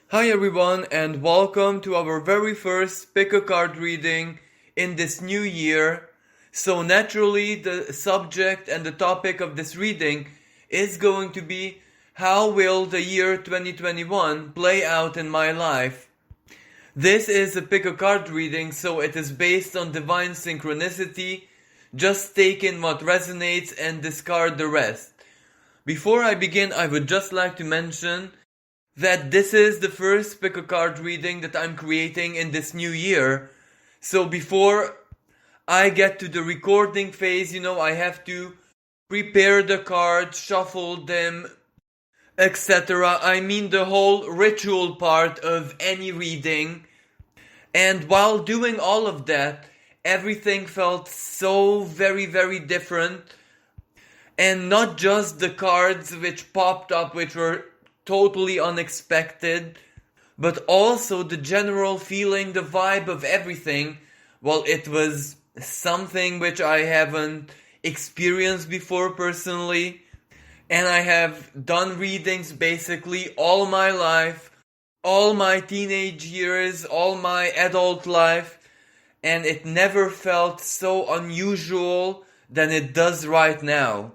Hi everyone and welcome to our very first pick a card reading in this new year. So naturally the subject and the topic of this reading is going to be how will the year 2021 play out in my life. This is a pick a card reading, so it is based on divine synchronicity. Just take in what resonates and discard the rest. Before I begin, I would just like to mention that this is the first pick a card reading that I'm creating in this new year. So before I get to the recording phase, I have to prepare the cards, shuffle them, etc. I mean the whole ritual part of any reading. And while doing all of that, everything felt so very, very different. And not just the cards which popped up, which were totally unexpected, but also the general feeling, the vibe of everything. Well, it was something which I haven't experienced before personally, and I have done readings basically all my life, all my teenage years, all my adult life, and it never felt so unusual than it does right now.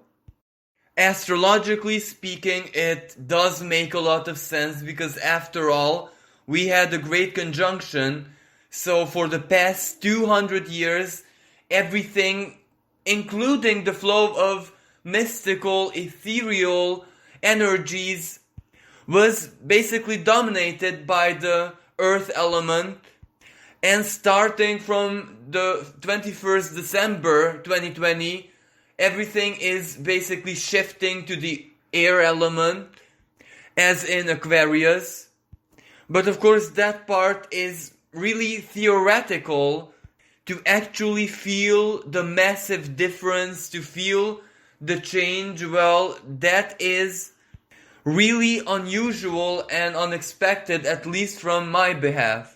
Astrologically speaking, it does make a lot of sense because after all, we had a great conjunction. So for the past 200 years, everything, including the flow of mystical, ethereal energies, was basically dominated by the earth element. And starting from the 21st December 2020, everything is basically shifting to the air element, as in Aquarius. But of course that part is really theoretical. To actually feel the massive difference, to feel the change, well, that is really unusual and unexpected, at least from my behalf.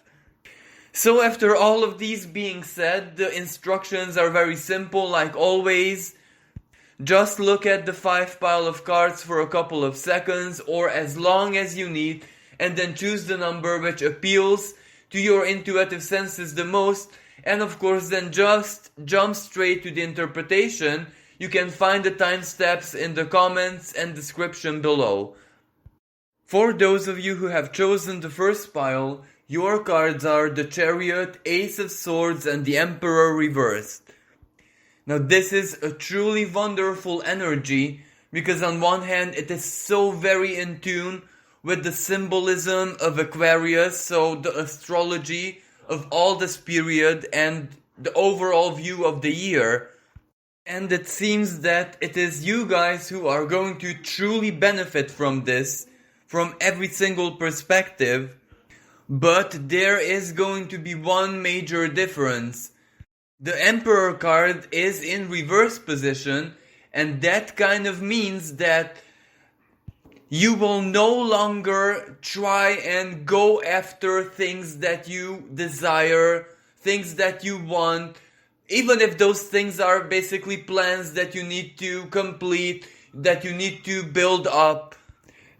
So after all of these being said, the instructions are very simple, like always. Just look at the 5 pile of cards for a couple of seconds or as long as you need, and then choose the number which appeals to your intuitive senses the most, and of course then just jump straight to the interpretation. You can find the timestamps in the comments and description below. For those of you who have chosen the first pile, your cards are the Chariot, Ace of Swords, and the Emperor reversed. Now this is a truly wonderful energy because on one hand it is so very in tune with the symbolism of Aquarius, so the astrology of all this period and the overall view of the year. And it seems that it is you guys who are going to truly benefit from this, from every single perspective. But there is going to be one major difference. The Emperor card is in reverse position, and that kind of means that you will no longer try and go after things that you desire, things that you want, even if those things are basically plans that you need to complete, that you need to build up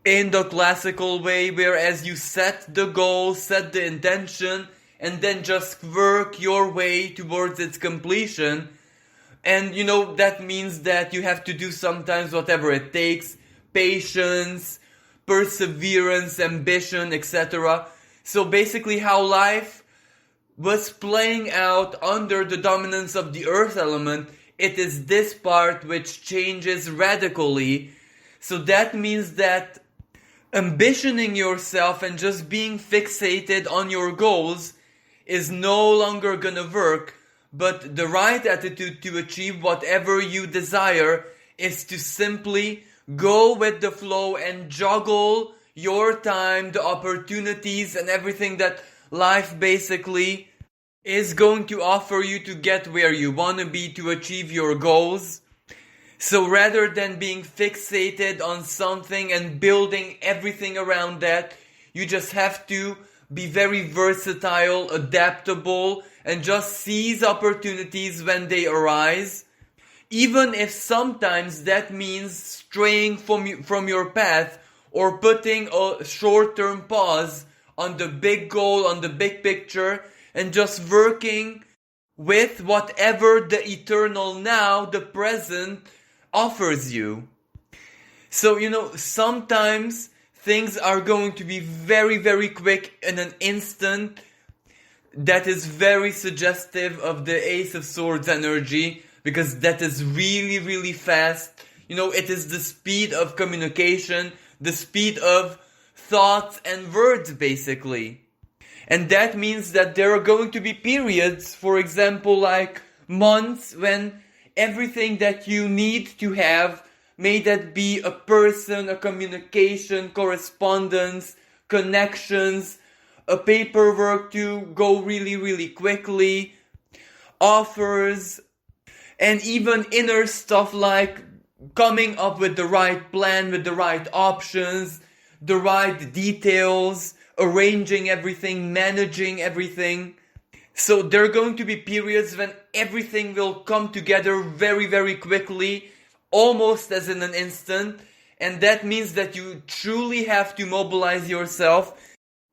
in the classical way, whereas you set the goal, set the intention, and then just work your way towards its completion. And that means that you have to do sometimes whatever it takes, patience, perseverance, ambition, etc. So basically how life was playing out under the dominance of the earth element, it is this part which changes radically. So that means that ambitioning yourself and just being fixated on your goals is no longer gonna work, but the right attitude to achieve whatever you desire is to simply go with the flow and juggle your time, the opportunities, and everything that life basically is going to offer you to get where you want to be, to achieve your goals. So rather than being fixated on something and building everything around that, you just have to be very versatile, adaptable, and just seize opportunities when they arise. Even if sometimes that means straying from your path or putting a short-term pause on the big goal, on the big picture, and just working with whatever the eternal now, the present, offers you. So, sometimes things are going to be very, very quick in an instant. That is very suggestive of the Ace of Swords energy, because that is really, really fast. It is the speed of communication, the speed of thoughts and words, basically. And that means that there are going to be periods, for example, like months, when everything that you need to have, may that be a person, a communication, correspondence, connections, a paperwork to go really, really quickly, offers, and even inner stuff like coming up with the right plan, with the right options, the right details, arranging everything, managing everything. So there are going to be periods when everything will come together very, very quickly, almost as in an instant. And that means that you truly have to mobilize yourself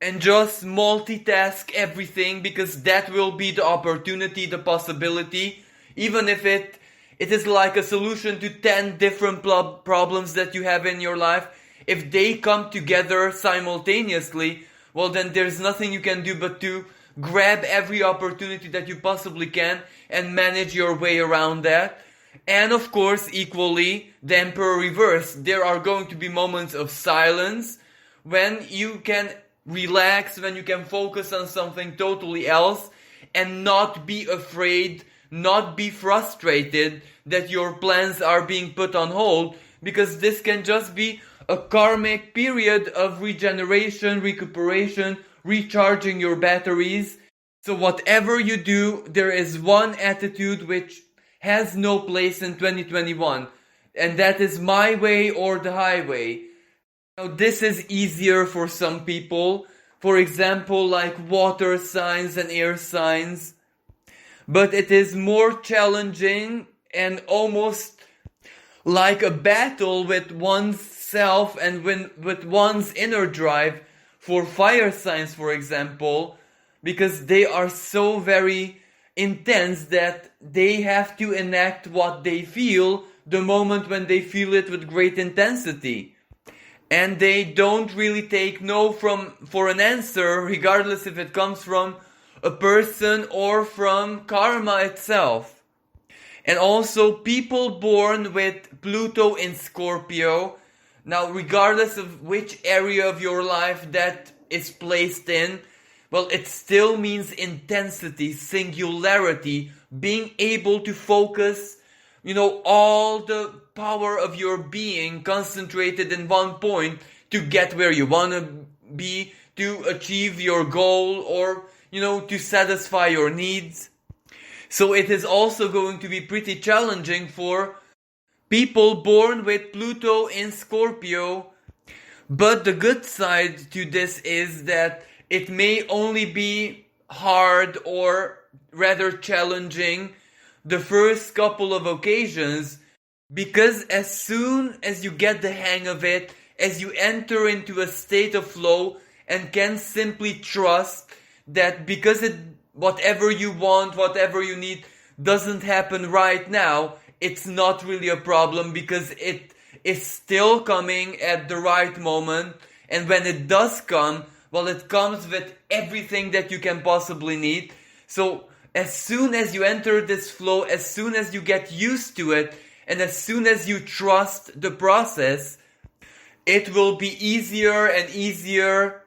and just multitask everything, because that will be the opportunity, the possibility, even if it is like a solution to 10 different problems that you have in your life. If they come together simultaneously, well, then there's nothing you can do but to grab every opportunity that you possibly can and manage your way around that. And of course, equally, the Emperor reverse. There are going to be moments of silence when you can relax, when you can focus on something totally else and not be afraid, not be frustrated that your plans are being put on hold, because this can just be a karmic period of regeneration, recuperation, recharging your batteries. So whatever you do, there is one attitude which has no place in 2021, and that is my way or the highway. Now this is easier for some people, for example like water signs and air signs, but it is more challenging and almost like a battle with oneself and with one's inner drive for fire signs, for example, because they are so very intense that they have to enact what they feel the moment when they feel it with great intensity. And they don't really take no for an answer, regardless if it comes from a person or from karma itself. And also people born with Pluto in Scorpio, now regardless of which area of your life that is placed in, well, it still means intensity, singularity, being able to focus, all the power of your being concentrated in one point to get where you want to be, to achieve your goal, or, to satisfy your needs. So it is also going to be pretty challenging for people born with Pluto in Scorpio. But the good side to this is that it may only be hard or rather challenging the first couple of occasions, because as soon as you get the hang of it, as you enter into a state of flow and can simply trust that because whatever you want, whatever you need doesn't happen right now, it's not really a problem, because it is still coming at the right moment. And when it does come, well, it comes with everything that you can possibly need. So as soon as you enter this flow, as soon as you get used to it, and as soon as you trust the process, it will be easier and easier.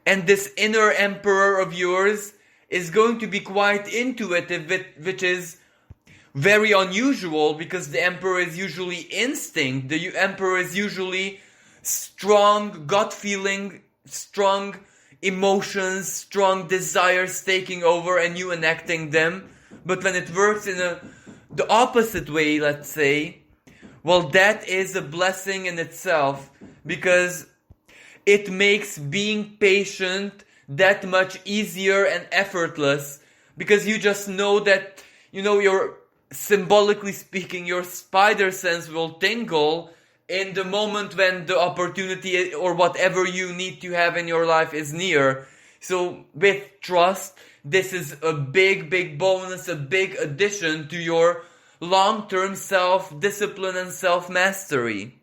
And this inner emperor of yours is going to be quite intuitive, which is very unusual, because the emperor is usually instinct. The emperor is usually strong gut feeling, strong emotions, strong desires taking over and you enacting them. But when it works in the opposite way, let's say, well, that is a blessing in itself, because it makes being patient that much easier and effortless, because you just know that, your, symbolically speaking, your spider sense will tingle in the moment when the opportunity or whatever you need to have in your life is near. So with trust, this is a big bonus, a big addition to your long-term self-discipline and self-mastery.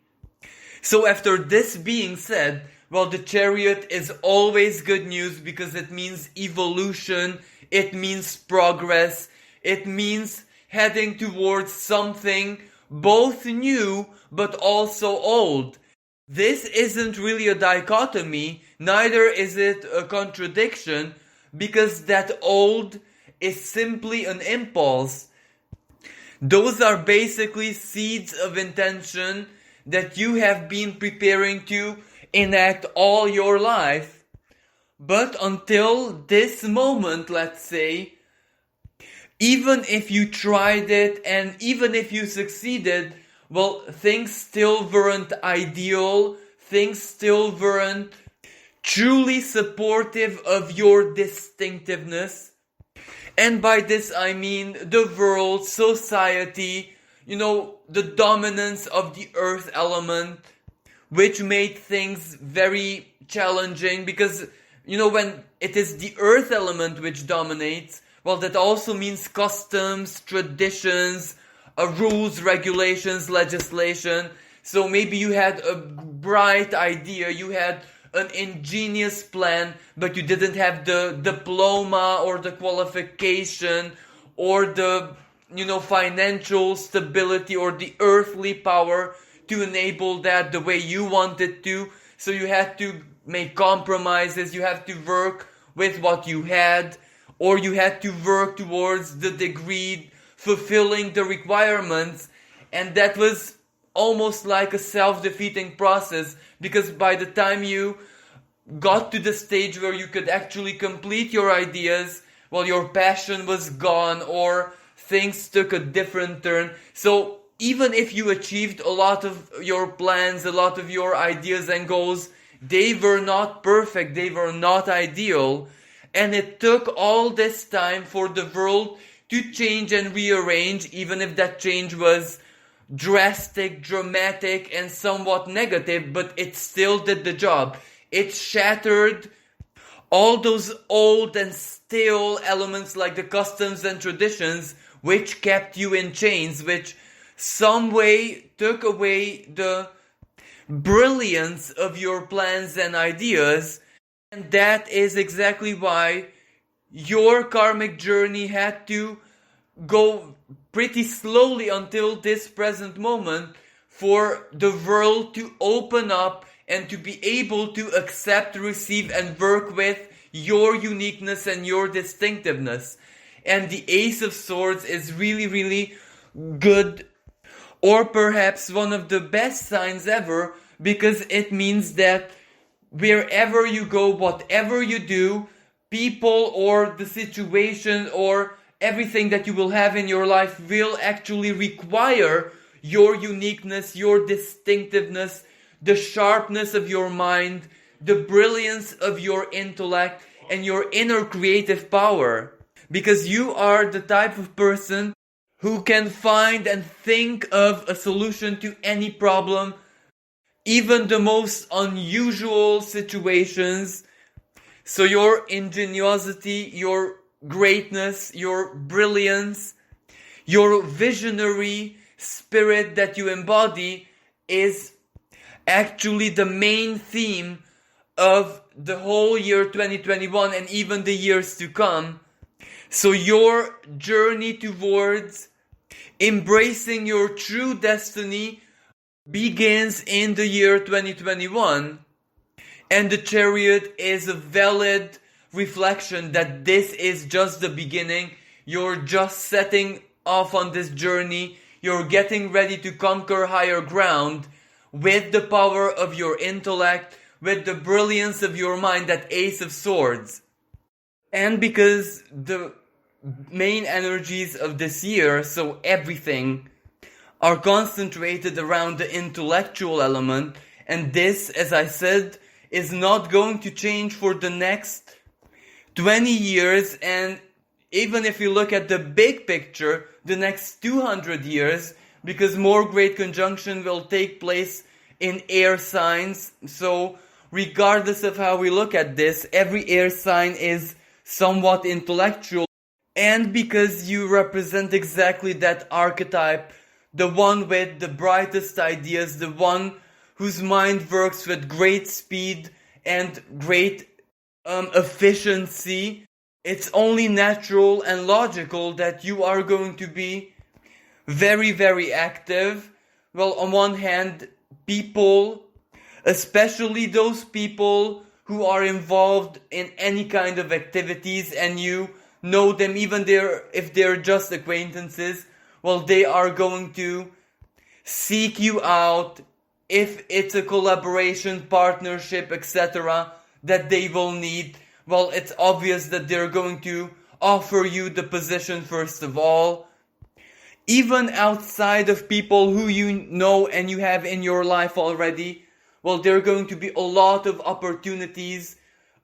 So after this being said, well, the Chariot is always good news because it means evolution, it means progress, it means heading towards something both new but also old. This isn't really a dichotomy, neither is it a contradiction, because that old is simply an impulse. Those are basically seeds of intention that you have been preparing to enact all your life. But until this moment, let's say, even if you tried it and even if you succeeded, well, things still weren't ideal, things still weren't truly supportive of your distinctiveness. And by this I mean the world, society, the dominance of the earth element, which made things very challenging because, when it is the earth element which dominates, well, that also means customs, traditions, rules, regulations, legislation. So maybe you had a bright idea, you had an ingenious plan, but you didn't have the diploma or the qualification or the, financial stability or the earthly power to enable that the way you wanted to. So you had to make compromises, you had to work with what you had, or you had to work towards the degree fulfilling the requirements, and that was almost like a self-defeating process, because by the time you got to the stage where you could actually complete your ideas, well, your passion was gone or things took a different turn. So even if you achieved a lot of your plans, a lot of your ideas and goals, they were not perfect, they were not ideal. And it took all this time for the world to change and rearrange, even if that change was drastic, dramatic, and somewhat negative, but it still did the job. It shattered all those old and stale elements like the customs and traditions which kept you in chains, which some way took away the brilliance of your plans and ideas. And that is exactly why your karmic journey had to go pretty slowly until this present moment for the world to open up and to be able to accept, receive, and work with your uniqueness and your distinctiveness. And the Ace of Swords is really good, or perhaps one of the best signs ever, because it means that wherever you go, whatever you do, people or the situation or everything that you will have in your life will actually require your uniqueness, your distinctiveness, the sharpness of your mind, the brilliance of your intellect, and your inner creative power. Because you are the type of person who can find and think of a solution to any problem, even the most unusual situations. So your ingenuity, your greatness, your brilliance, your visionary spirit that you embody is actually the main theme of the whole year 2021 and even the years to come. So your journey towards embracing your true destiny begins in the year 2021, and the Chariot is a valid reflection that this is just the beginning. You're just setting off on this journey, you're getting ready to conquer higher ground with the power of your intellect, with the brilliance of your mind, that Ace of Swords. And because the main energies of this year, so everything, are concentrated around the intellectual element, and this, as I said, is not going to change for the next 20 years, and even if you look at the big picture, the next 200 years, because more great conjunction will take place in air signs. So regardless of how we look at this, every air sign is somewhat intellectual. And because you represent exactly that archetype, the one with the brightest ideas, the one whose mind works with great speed and great efficiency, it's only natural and logical that you are going to be very, very active. Well, on one hand, people, especially those people who are involved in any kind of activities and you know them, even if they're just acquaintances, well, they are going to seek you out if it's a collaboration, partnership, etc. that they will need. Well, it's obvious that they're going to offer you the position first of all. Even outside of people who you know and you have in your life already, well, there are going to be a lot of opportunities,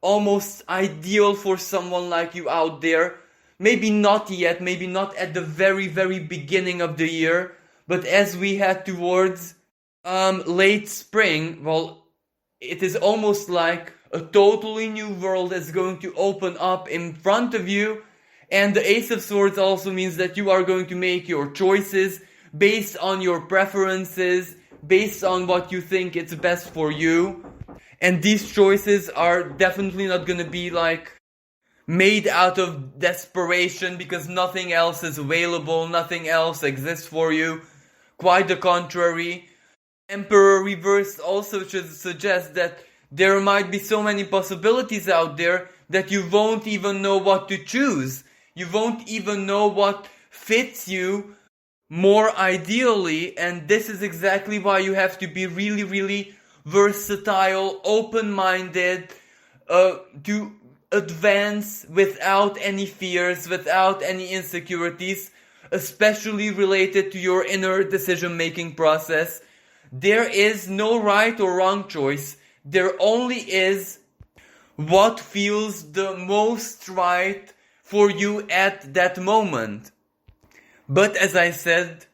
almost ideal for someone like you out there. Maybe not yet, maybe not at the very, very beginning of the year, but as we head towards late spring, well, it is almost like a totally new world is going to open up in front of you. And the Ace of Swords also means that you are going to make your choices based on your preferences, based on what you think is best for you. And these choices are definitely not going to be like made out of desperation because nothing else is available, nothing else exists for you. Quite the contrary. Emperor reversed also should suggest that there might be so many possibilities out there that you won't even know what to choose. You won't even know what fits you more ideally, and this is exactly why you have to be really, really versatile, open-minded, to advance without any fears, without any insecurities, especially related to your inner decision-making process. There is no right or wrong choice. There only is what feels the most right for you at that moment. But as I said,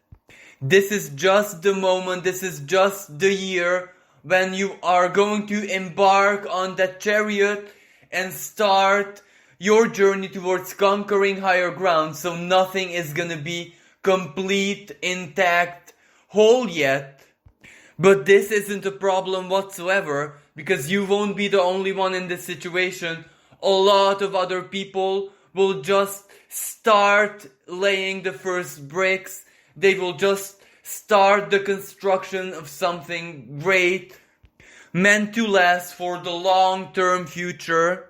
this is just the moment, this is just the year when you are going to embark on that chariot and start your journey towards conquering higher ground. So nothing is gonna be complete, intact, whole yet. But this isn't a problem whatsoever, because you won't be the only one in this situation. A lot of other people will just start laying the first bricks. They will just start the construction of something great, meant to last for the long-term future.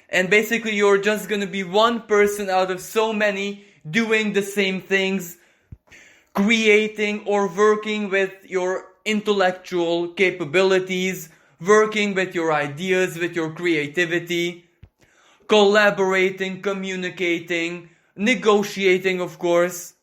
And basically you're just gonna be one person out of so many doing the same things, creating or working with your intellectual capabilities, working with your ideas, with your creativity, collaborating, communicating, negotiating, of course.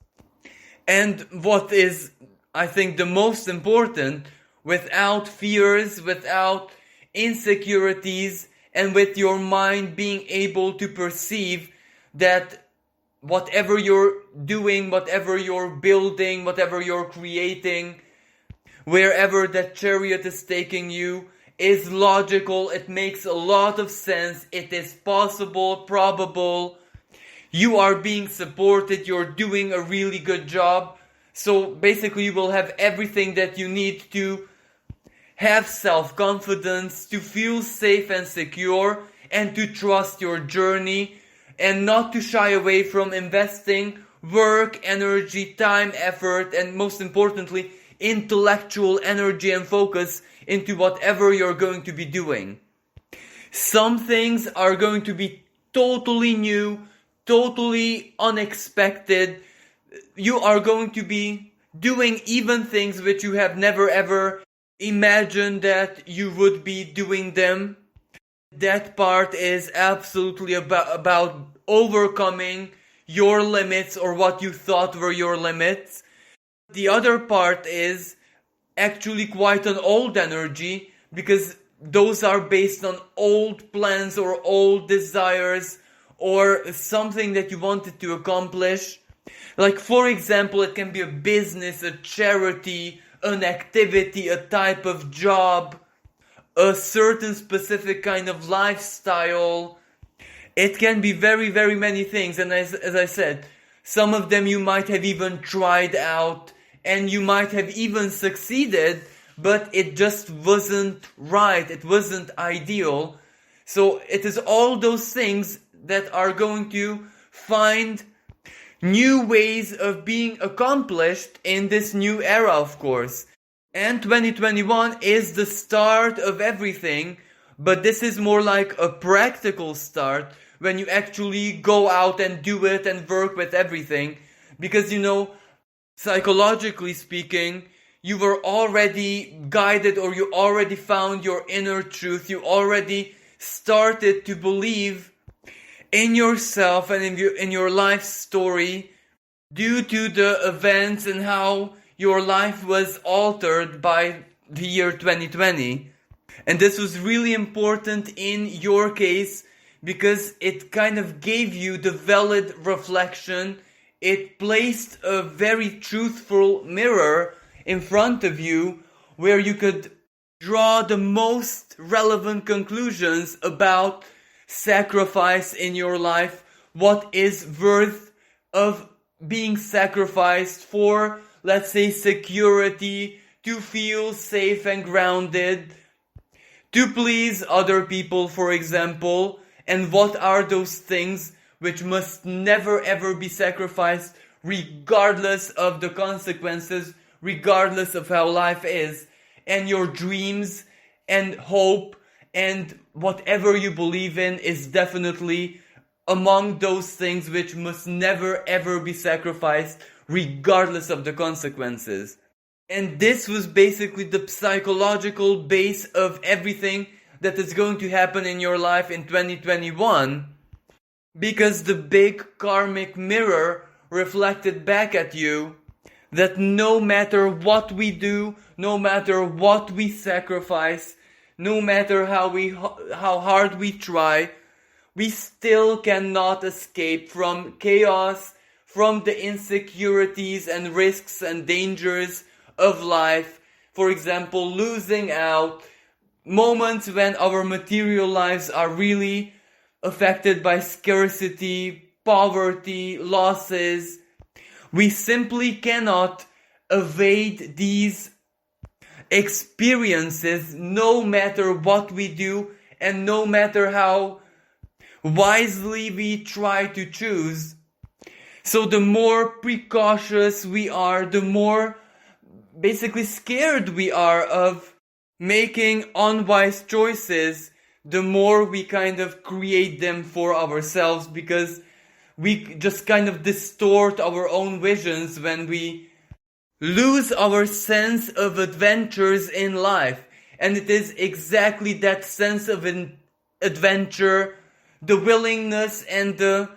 And what is, I think, the most important, without fears, without insecurities, and with your mind being able to perceive that whatever you're doing, whatever you're building, whatever you're creating, wherever that chariot is taking you, is logical, it makes a lot of sense, it is possible, probable, you are being supported, you're doing a really good job. So basically you will have everything that you need to have self-confidence, to feel safe and secure, and to trust your journey, and not to shy away from investing work, energy, time, effort, and most importantly, intellectual energy and focus into whatever you're going to be doing. Some things are going to be totally new, totally unexpected. You are going to be doing even things which you have never ever imagined that you would be doing them. That part is absolutely about overcoming your limits or what you thought were your limits. The other part is actually quite an old energy, because those are based on old plans or old desires or something that you wanted to accomplish. Like, for example, it can be a business, a charity, an activity, a type of job, a certain specific kind of lifestyle. It can be very, very many things. And as I said, some of them you might have even tried out and you might have even succeeded, but it just wasn't right. It wasn't ideal. So it is all those things that are going to find new ways of being accomplished in this new era, of course. And 2021 is the start of everything, but this is more like a practical start when you actually go out and do it and work with everything. Because, psychologically speaking, you were already guided, or you already found your inner truth. You already started to believe in yourself and in your life story due to the events and how your life was altered by the year 2020. And this was really important in your case because it kind of gave you the valid reflection. It placed a very truthful mirror in front of you where you could draw the most relevant conclusions about sacrifice in your life, what is worth of being sacrificed for, let's say, security, to feel safe and grounded, to please other people, for example, and what are those things which must never ever be sacrificed regardless of the consequences, regardless of how life is, and your dreams and hope and whatever you believe in is definitely among those things which must never ever be sacrificed regardless of the consequences. And this was basically the psychological base of everything that is going to happen in your life in 2021, because the big karmic mirror reflected back at you that no matter what we do, no matter what we sacrifice, no matter how hard we try, we still cannot escape from chaos, from the insecurities and risks and dangers of life. For example, losing out, moments when our material lives are really affected by scarcity, poverty, losses. We simply cannot evade these experiences no matter what we do and no matter how wisely we try to choose. So the more precautious we are, the more basically scared we are of making unwise choices, the more we kind of create them for ourselves, because we just kind of distort our own visions when we lose our sense of adventures in life. And it is exactly that sense of adventure, the willingness and the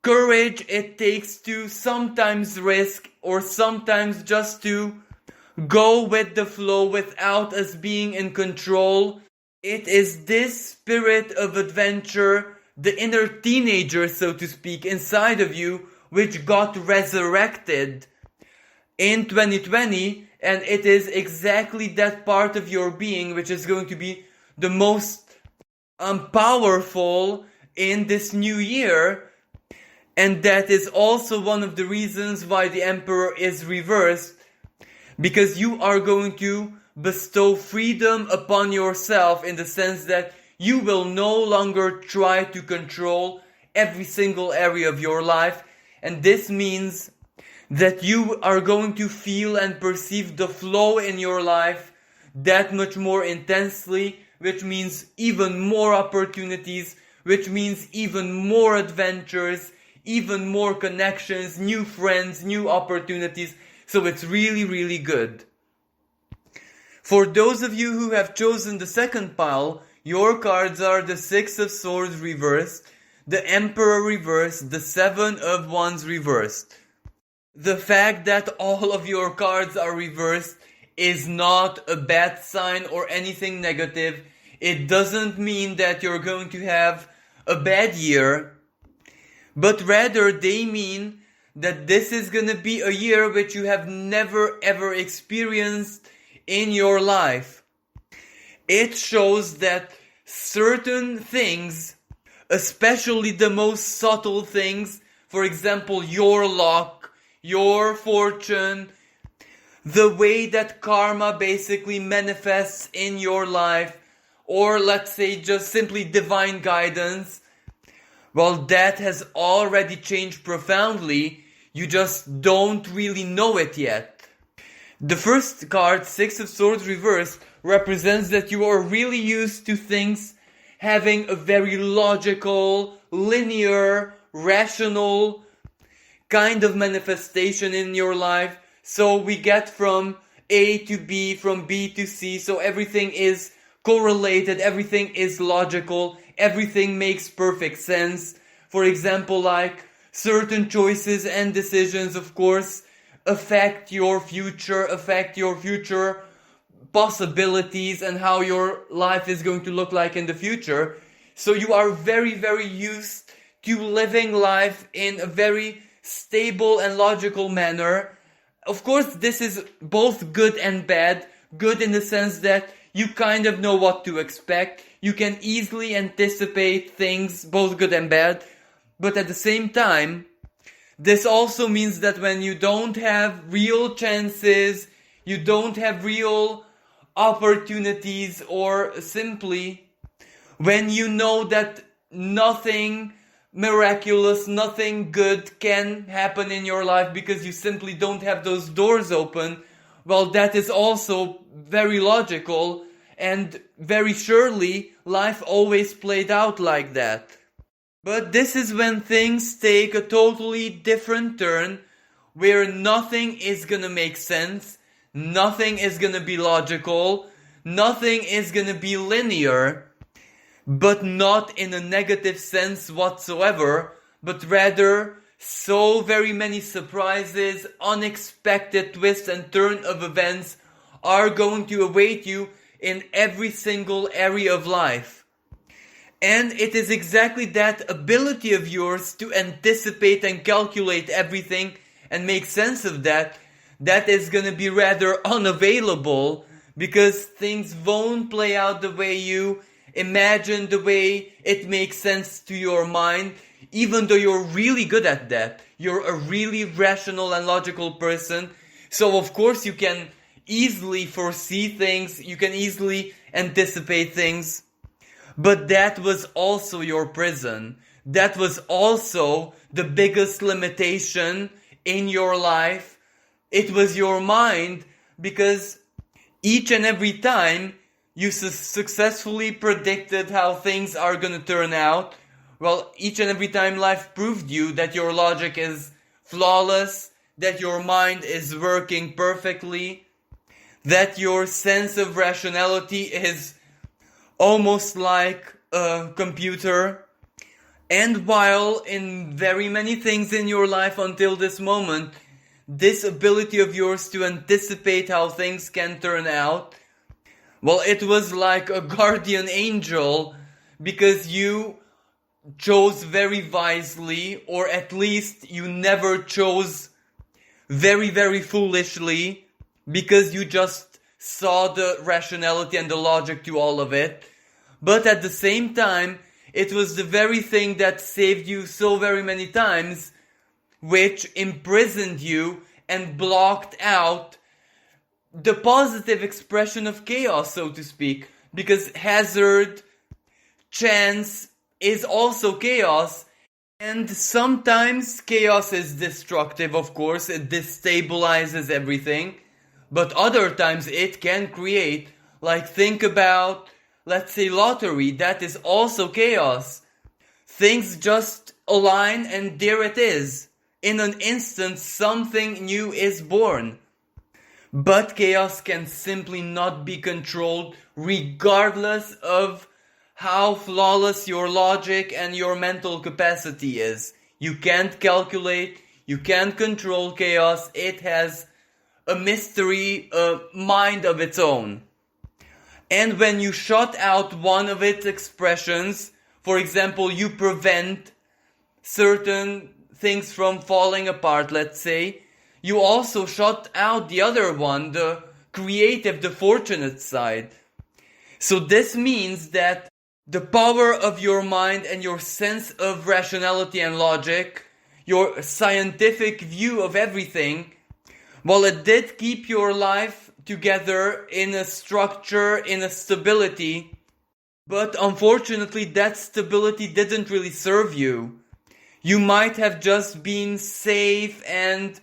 courage it takes to sometimes risk or sometimes just to go with the flow without us being in control. It is this spirit of adventure, the inner teenager, so to speak, inside of you, which got resurrected in 2020, and it is exactly that part of your being which is going to be the most powerful in this new year. And that is also one of the reasons why the Emperor is reversed, because you are going to bestow freedom upon yourself in the sense that you will no longer try to control every single area of your life. And this means that you are going to feel and perceive the flow in your life that much more intensely, which means even more opportunities, which means even more adventures, even more connections, new friends, new opportunities. So it's really, really good. For those of you who have chosen the second pile, your cards are the Six of Swords reversed, the Emperor reversed, the Seven of Wands reversed. The fact that all of your cards are reversed is not a bad sign or anything negative. It doesn't mean that you're going to have a bad year, but rather they mean that this is gonna be a year which you have never ever experienced in your life. It shows that certain things, especially the most subtle things, for example, your luck, your fortune, the way that karma basically manifests in your life, or let's say just simply divine guidance, well, that has already changed profoundly. You just don't really know it yet. The first card, Six of Swords reversed, represents that you are really used to things having a very logical, linear, rational kind of manifestation in your life. So we get from A to B, from B to C, so everything is correlated, everything is logical, everything makes perfect sense. For example, like certain choices and decisions, of course, affect your future possibilities and how your life is going to look like in the future. So you are very, very used to living life in a very stable and logical manner. Of course, this is both good and bad. Good in the sense that you kind of know what to expect. You can easily anticipate things, both good and bad. But at the same time, this also means that when you don't have real chances, you don't have real opportunities, or simply when you know that nothing miraculous, nothing good can happen in your life because you simply don't have those doors open, well, that is also very logical, and very surely life always played out like that. But this is when things take a totally different turn, where nothing is gonna make sense, nothing is gonna be logical, nothing is gonna be linear, but not in a negative sense whatsoever, but rather so very many surprises, unexpected twists and turn of events are going to await you in every single area of life. And it is exactly that ability of yours to anticipate and calculate everything and make sense of that is gonna be rather unavailable, because things won't play out the way you imagine, the way it makes sense to your mind, even though you're really good at that. You're a really rational and logical person, so of course you can easily foresee things, you can easily anticipate things. But that was also your prison. That was also the biggest limitation in your life. It was your mind, because each and every time you successfully predicted how things are gonna turn out, well, each and every time life proved you that your logic is flawless, that your mind is working perfectly, that your sense of rationality is almost like a computer. And while in very many things in your life until this moment, this ability of yours to anticipate how things can turn out, well, it was like a guardian angel, because you chose very wisely, or at least you never chose very, very foolishly, because you just saw the rationality and the logic to all of it. But at the same time, it was the very thing that saved you so very many times, which imprisoned you and blocked out the positive expression of chaos, so to speak. Because hazard, chance is also chaos. And sometimes chaos is destructive, of course, it destabilizes everything. But other times it can create, like think about, let's say, lottery, that is also chaos. Things just align and there it is. In an instant, something new is born. But chaos can simply not be controlled, regardless of how flawless your logic and your mental capacity is. You can't calculate, you can't control chaos, it has a mystery, a mind of its own. And when you shut out one of its expressions, for example, you prevent certain things from falling apart, let's say, you also shut out the other one, the creative, the fortunate side. So this means that the power of your mind and your sense of rationality and logic, your scientific view of everything, while it did keep your life together in a structure, in a stability, but unfortunately that stability didn't really serve you. You might have just been safe and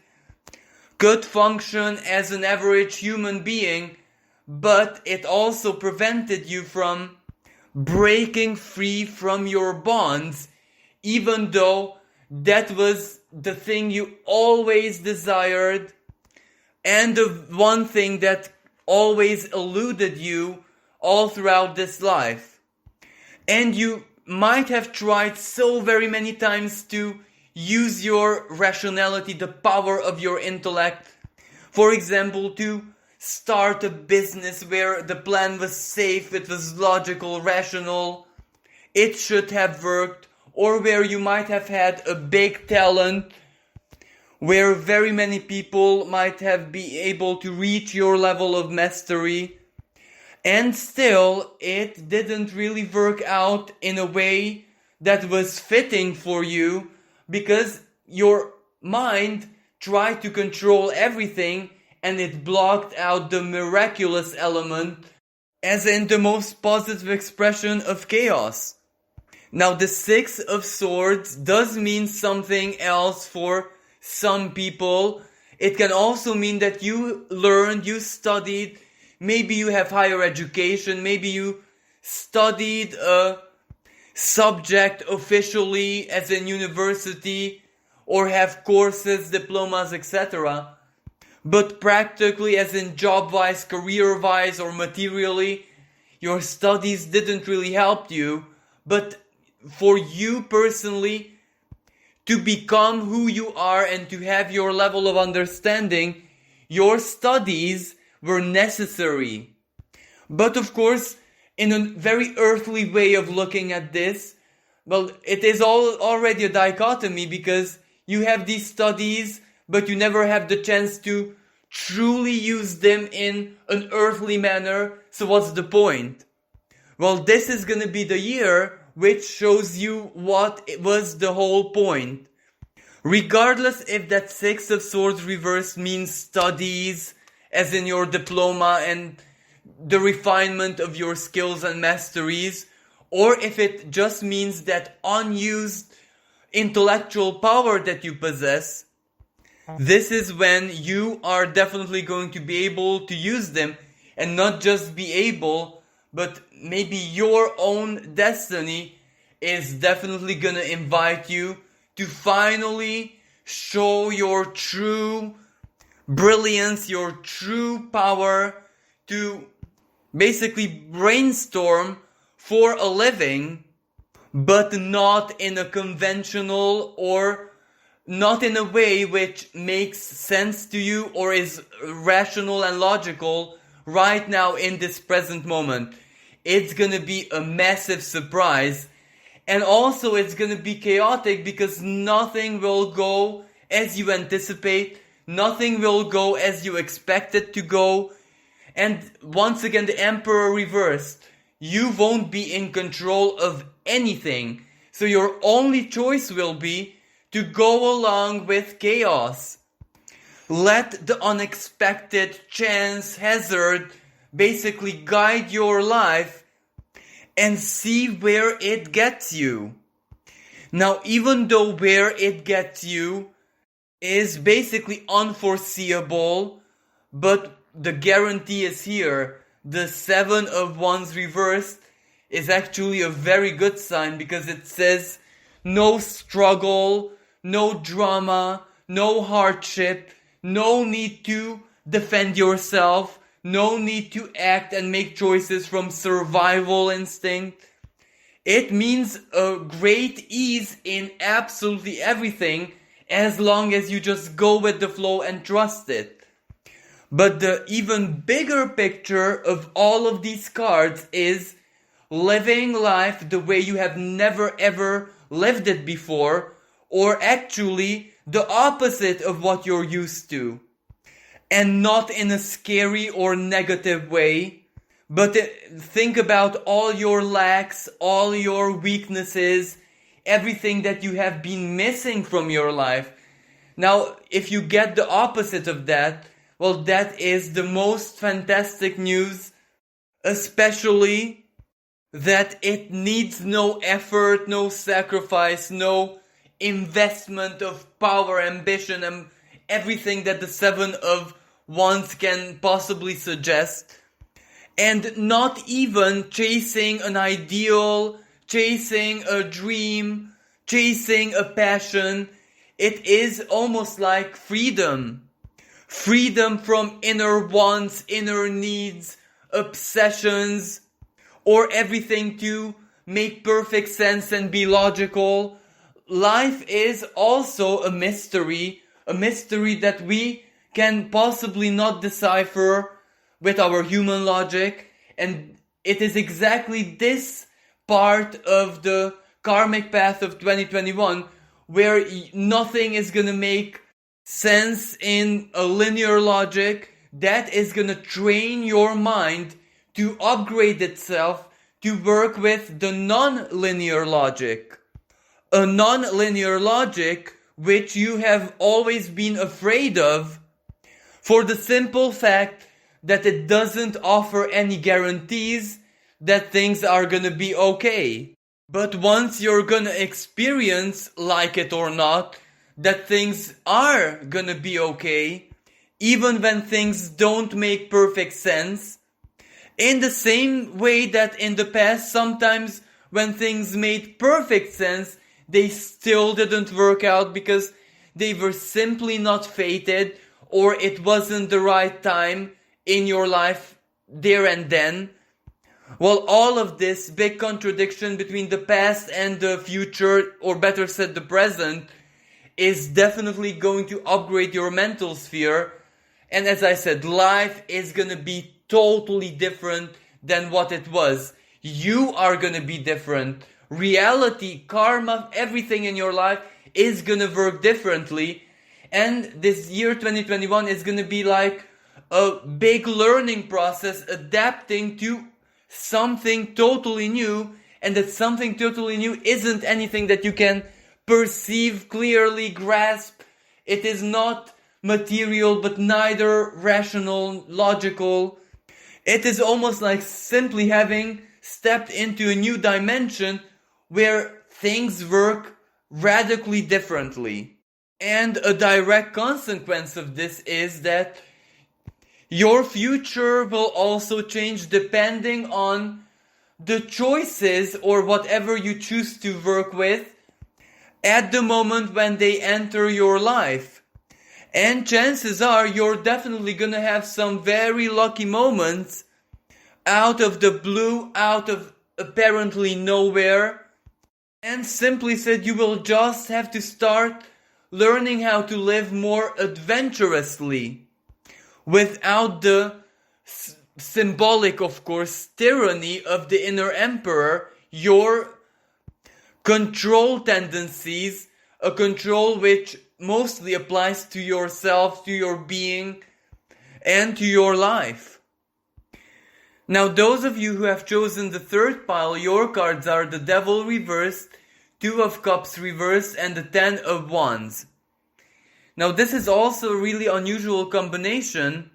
could function as an average human being, but it also prevented you from breaking free from your bonds, even though that was the thing you always desired and the one thing that always eluded you all throughout this life. And you might have tried so very many times to use your rationality, the power of your intellect, for example, to start a business where the plan was safe, it was logical, rational, it should have worked, or where you might have had a big talent, where very many people might have been able to reach your level of mastery, and still it didn't really work out in a way that was fitting for you, because your mind tried to control everything and it blocked out the miraculous element, as in the most positive expression of chaos. Now the Six of Swords does mean something else for some people. It can also mean that you learned, you studied, maybe you have higher education, maybe you studied a subject officially as in university, or have courses, diplomas, etc. But practically, as in job-wise, career-wise, or materially, your studies didn't really help you. But for you personally to become who you are and to have your level of understanding, your studies were necessary. But of course, in a very earthly way of looking at this, well, it is already a dichotomy, because you have these studies, but you never have the chance to truly use them in an earthly manner. So what's the point? Well, this is gonna be the year which shows you what was the whole point. Regardless if that Six of Swords reversed means studies, as in your diploma and the refinement of your skills and masteries, or if it just means that unused intellectual power that you possess, this is when you are definitely going to be able to use them, and not just be able, but maybe your own destiny is definitely gonna invite you to finally show your true brilliance, your true power, to basically brainstorm for a living, but not in a conventional, or not in a way which makes sense to you or is rational and logical right now in this present moment. It's gonna be a massive surprise, and also it's gonna be chaotic, because nothing will go as you anticipate, nothing will go as you expect it to go, and once again the Emperor reversed. You won't be in control of anything, so your only choice will be to go along with chaos. Let the unexpected, chance, hazard basically guide your life, and see where it gets you. Now, even though where it gets you is basically unforeseeable, but the guarantee is here. The Seven of Wands reversed is actually a very good sign, because it says no struggle, no drama, no hardship, no need to defend yourself, no need to act and make choices from survival instinct. It means a great ease in absolutely everything, as long as you just go with the flow and trust it. But the even bigger picture of all of these cards is living life the way you have never ever lived it before, or actually the opposite of what you're used to. And not in a scary or negative way, but think about all your lacks, all your weaknesses, everything that you have been missing from your life. Now, if you get the opposite of that, well, that is the most fantastic news, especially that it needs no effort, no sacrifice, no investment of power, ambition, and everything that the Seven of Wands can possibly suggest. And not even chasing an ideal, chasing a dream, chasing a passion. It is almost like freedom. Freedom from inner wants, inner needs, obsessions, or everything to make perfect sense and be logical. Life is also a mystery that we can possibly not decipher with our human logic, and it is exactly this part of the karmic path of 2021 where nothing is gonna make sense in a linear logic. That is gonna train your mind to upgrade itself to work with the non-linear logic. A non-linear logic which you have always been afraid of, for the simple fact that it doesn't offer any guarantees that things are gonna be okay. But once you're gonna experience, like it or not, that things are gonna be okay, even when things don't make perfect sense, in the same way that in the past sometimes when things made perfect sense, they still didn't work out because they were simply not fated, or it wasn't the right time in your life there and then. Well, all of this big contradiction between the past and the future, or better said the present, is definitely going to upgrade your mental sphere. And as I said, life is gonna be totally different than what it was. You are gonna be different. Reality, karma, everything in your life is gonna work differently. And this year 2021 is gonna be like a big learning process, adapting to something totally new. And that something totally new isn't anything that you can perceive, clearly grasp. It is not material, but neither rational, logical. It is almost like simply having stepped into a new dimension where things work radically differently. And a direct consequence of this is that your future will also change depending on the choices or whatever you choose to work with at the moment when they enter your life. And chances are you're definitely gonna have some very lucky moments out of the blue, out of apparently nowhere. And simply said, you will just have to start learning how to live more adventurously without the symbolic, of course, tyranny of the inner emperor, your control tendencies, a control which mostly applies to yourself, to your being, and to your life. Now, those of you who have chosen the third pile, your cards are the Devil reversed, Two of Cups reversed, and the Ten of Wands. Now, this is also a really unusual combination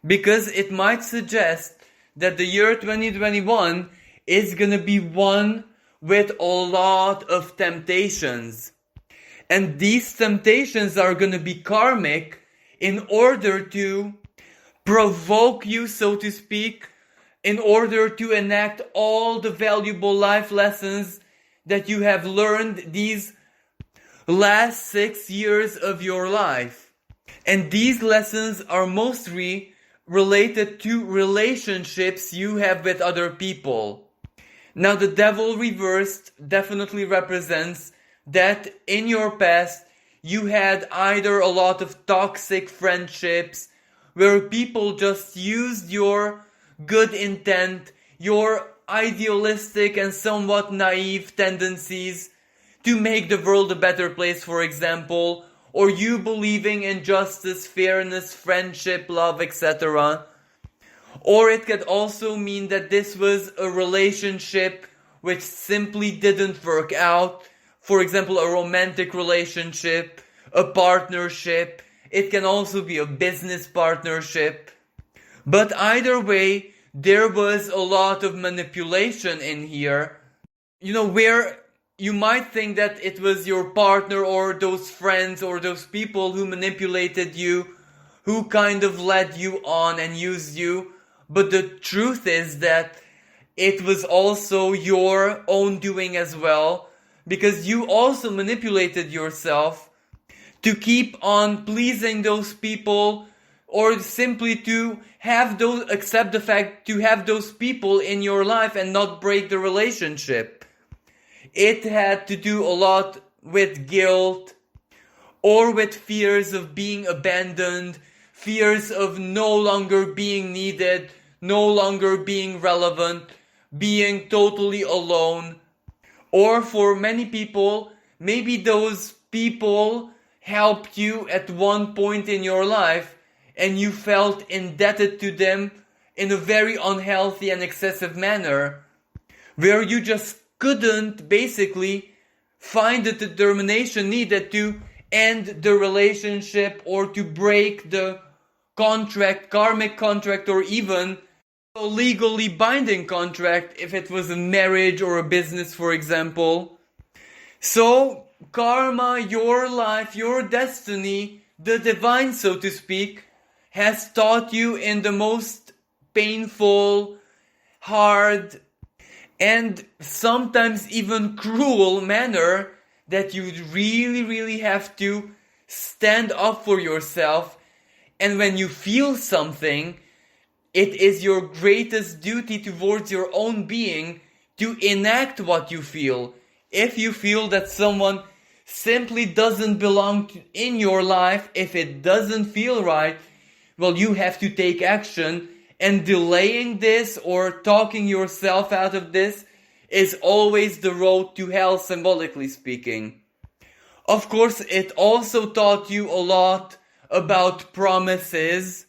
because it might suggest that the year 2021 is gonna be one with a lot of temptations. And these temptations are gonna be karmic in order to provoke you, so to speak, in order to enact all the valuable life lessons that you have learned these last 6 years of your life. And these lessons are mostly related to relationships you have with other people. Now, the Devil reversed definitely represents that in your past you had either a lot of toxic friendships where people just used your good intent, your idealistic and somewhat naive tendencies to make the world a better place, for example, or you believing in justice, fairness, friendship, love, etc. Or it could also mean that this was a relationship which simply didn't work out. For example, a romantic relationship, a partnership. It can also be a business partnership. But either way, there was a lot of manipulation in here. Where you might think that it was your partner or those friends or those people who manipulated you, who kind of led you on and used you. But the truth is that it was also your own doing as well, because you also manipulated yourself to keep on pleasing those people, or simply to accept the fact to have those people in your life and not break the relationship. It had to do a lot with guilt, or with fears of being abandoned, fears of no longer being needed, no longer being relevant, being totally alone. Or for many people, maybe those people helped you at one point in your life and you felt indebted to them in a very unhealthy and excessive manner, where you just couldn't basically find the determination needed to end the relationship or to break the contract, karmic contract, or even a legally binding contract if it was a marriage or a business, for example. So, karma, your life, your destiny, the divine, so to speak, has taught you in the most painful, hard, and sometimes even cruel manner that you really, really have to stand up for yourself. And when you feel something, it is your greatest duty towards your own being to enact what you feel. If you feel that someone simply doesn't belong in your life, if it doesn't feel right, well, you have to take action. And delaying this or talking yourself out of this is always the road to hell, symbolically speaking. Of course, it also taught you a lot about promises,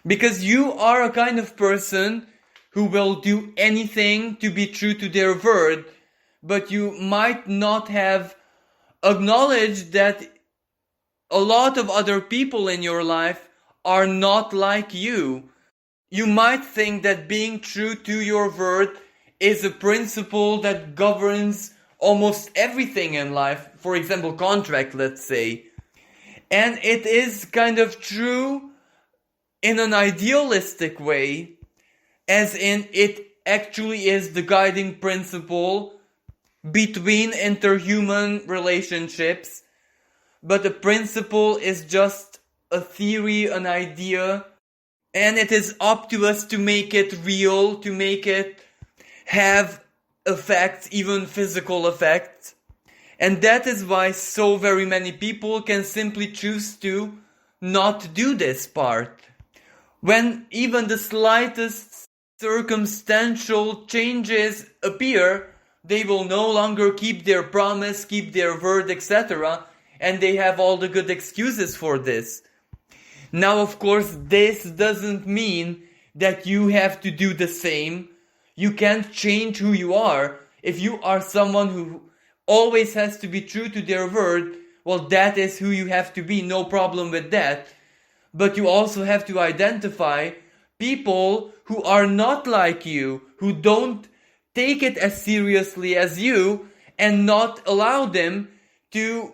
because you are a kind of person who will do anything to be true to their word, but you might not have acknowledged that a lot of other people in your life are not like you. You might think that being true to your word is a principle that governs almost everything in life. For example, contract, let's say. And it is kind of true in an idealistic way, as in it actually is the guiding principle between interhuman relationships. But the principle is just a theory, an idea, and it is up to us to make it real, to make it have effects, even physical effects. And that is why so very many people can simply choose to not do this part. When even the slightest circumstantial changes appear, they will no longer keep their promise, keep their word, etc. And they have all the good excuses for this. Now, of course, this doesn't mean that you have to do the same. You can't change who you are. If you are someone who always has to be true to their word, well, that is who you have to be, no problem with that. But you also have to identify people who are not like you, who don't take it as seriously as you, and not allow them to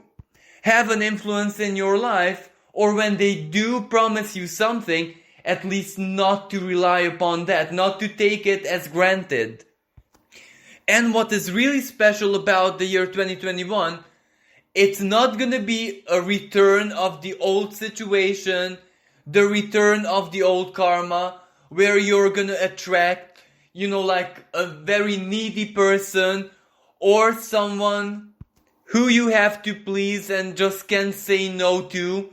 have an influence in your life, or when they do promise you something, at least not to rely upon that, not to take it as granted. And what is really special about the year 2021, it's not gonna be a return of the old situation, the return of the old karma, where you're gonna attract, like a very needy person, or someone who you have to please and just can't say no to.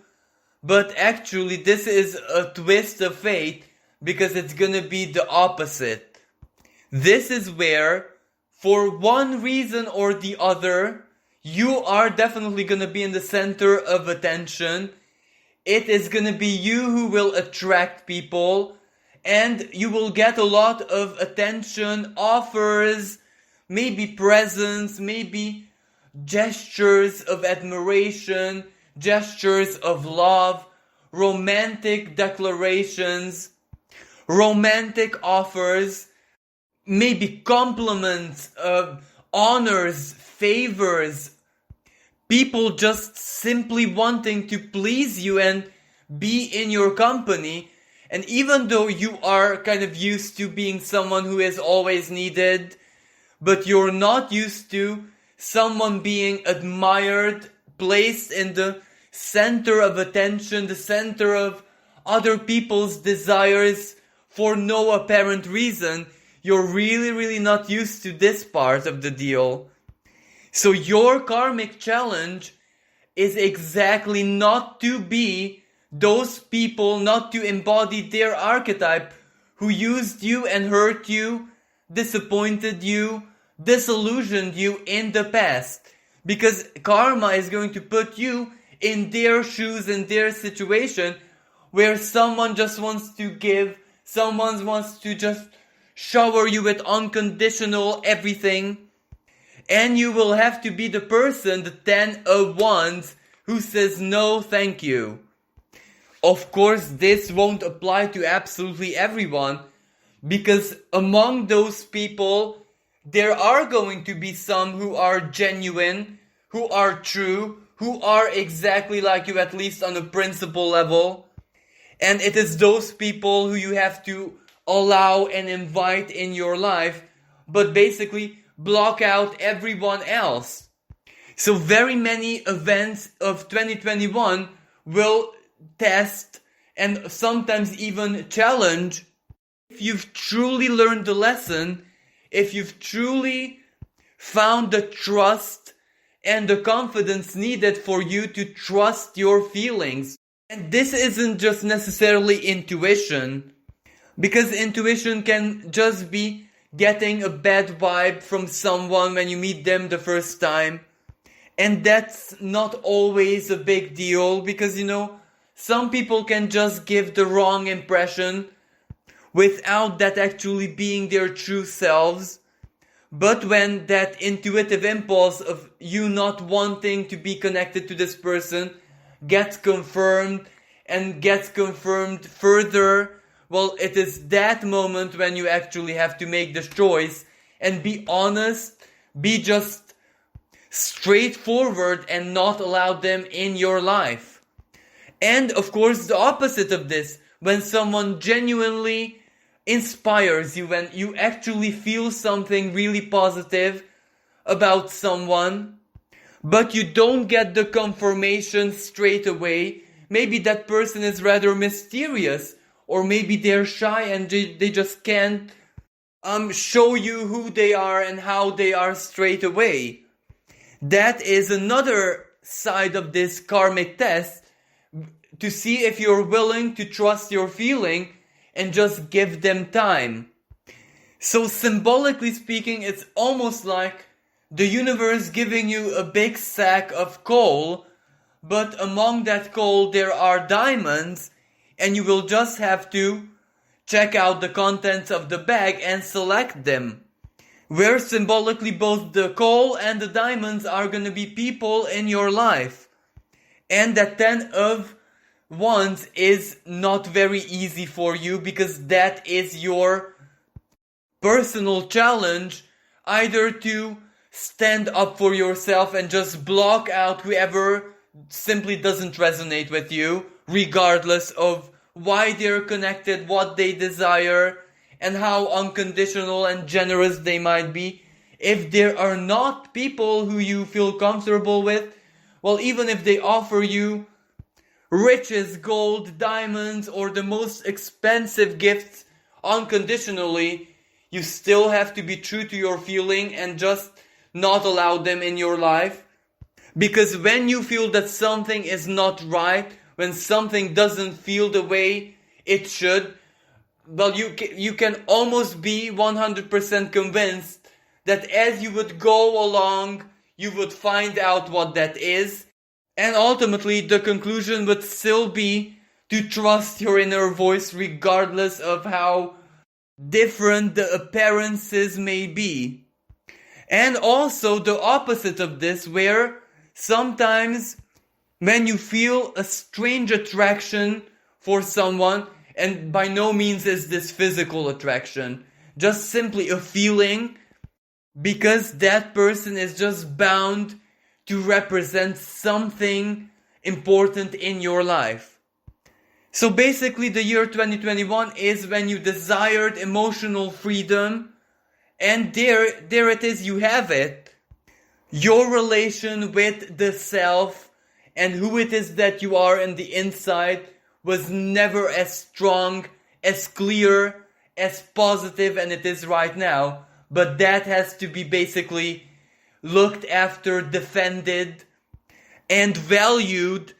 But actually, this is a twist of fate, because it's gonna be the opposite. This is where, for one reason or the other, you are definitely gonna be in the center of attention. It is gonna be you who will attract people, and you will get a lot of attention, offers, maybe presents, maybe gestures of admiration, gestures of love, romantic declarations, romantic offers, maybe compliments, honors, favors, people just simply wanting to please you and be in your company. And even though you are kind of used to being someone who is always needed, but you're not used to someone being admired, placed in the center of attention, the center of other people's desires for no apparent reason, you're really not used to this part of the deal. So your karmic challenge is exactly not to be those people, not to embody their archetype who used you and hurt you, disappointed you, disillusioned you in the past. Because karma is going to put you in their shoes, in their situation, where someone just wants to give, someone wants to just shower you with unconditional everything, and you will have to be the person, the 10 of Wands, who says no thank you. Of course, this won't apply to absolutely everyone, because among those people, there are going to be some who are genuine, who are true, who are exactly like you, at least on a principle level. And it is those people who you have to allow and invite in your life, but basically block out everyone else. So very many events of 2021 will test and sometimes even challenge if you've truly learned the lesson, if you've truly found the trust and the confidence needed for you to trust your feelings. And this isn't just necessarily intuition, because intuition can just be getting a bad vibe from someone when you meet them the first time. And that's not always a big deal, because some people can just give the wrong impression without that actually being their true selves. But when that intuitive impulse of you not wanting to be connected to this person gets confirmed and gets confirmed further, well, it is that moment when you actually have to make the choice and be honest, be just straightforward and not allow them in your life. And of course, the opposite of this, when someone genuinely inspires you, when you actually feel something really positive about someone, but you don't get the confirmation straight away. Maybe that person is rather mysterious, or maybe they're shy and they just can't show you who they are and how they are straight away. That is another side of this karmic test, to see if you're willing to trust your feeling and just give them time. So symbolically speaking, it's almost like the universe giving you a big sack of coal, but among that coal there are diamonds, and you will just have to check out the contents of the bag and select them. Where symbolically both the coal and the diamonds are going to be people in your life. And that 10 of Wands is not very easy for you, because that is your personal challenge, either to stand up for yourself and just block out whoever simply doesn't resonate with you, regardless of why they're connected, what they desire, and how unconditional and generous they might be. If there are not people who you feel comfortable with, well, even if they offer you riches, gold, diamonds, or the most expensive gifts unconditionally, you still have to be true to your feeling and just not allow them in your life. Because when you feel that something is not right, when something doesn't feel the way it should, well, you can almost be 100% convinced that as you would go along you would find out what that is, and ultimately the conclusion would still be to trust your inner voice regardless of how different the appearances may be. And also the opposite of this, where sometimes when you feel a strange attraction for someone, and by no means is this physical attraction, just simply a feeling, because that person is just bound to represent something important in your life. So basically the year 2021 is when you desired emotional freedom, and there it is, you have it. Your relation with the self and who it is that you are in the inside was never as strong, as clear, as positive, and it is right now. But that has to be basically looked after, defended, and valued.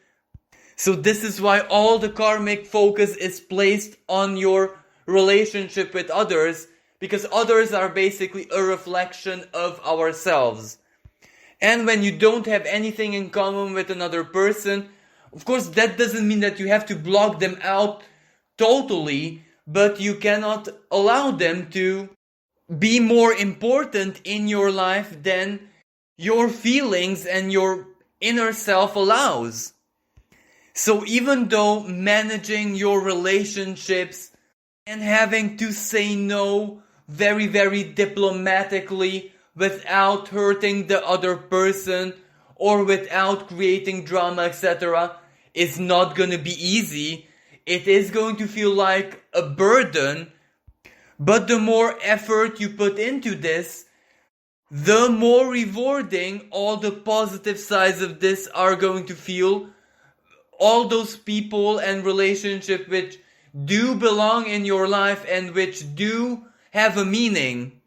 So this is why all the karmic focus is placed on your relationship with others, because others are basically a reflection of ourselves. And when you don't have anything in common with another person, of course that doesn't mean that you have to block them out totally, but you cannot allow them to be more important in your life than your feelings and your inner self allows. So even though managing your relationships and having to say no very, very diplomatically without hurting the other person or without creating drama, etc., is not going to be easy. It is going to feel like a burden, but the more effort you put into this, the more rewarding all the positive sides of this are going to feel. All those people and relationships which do belong in your life and which do have a meaning.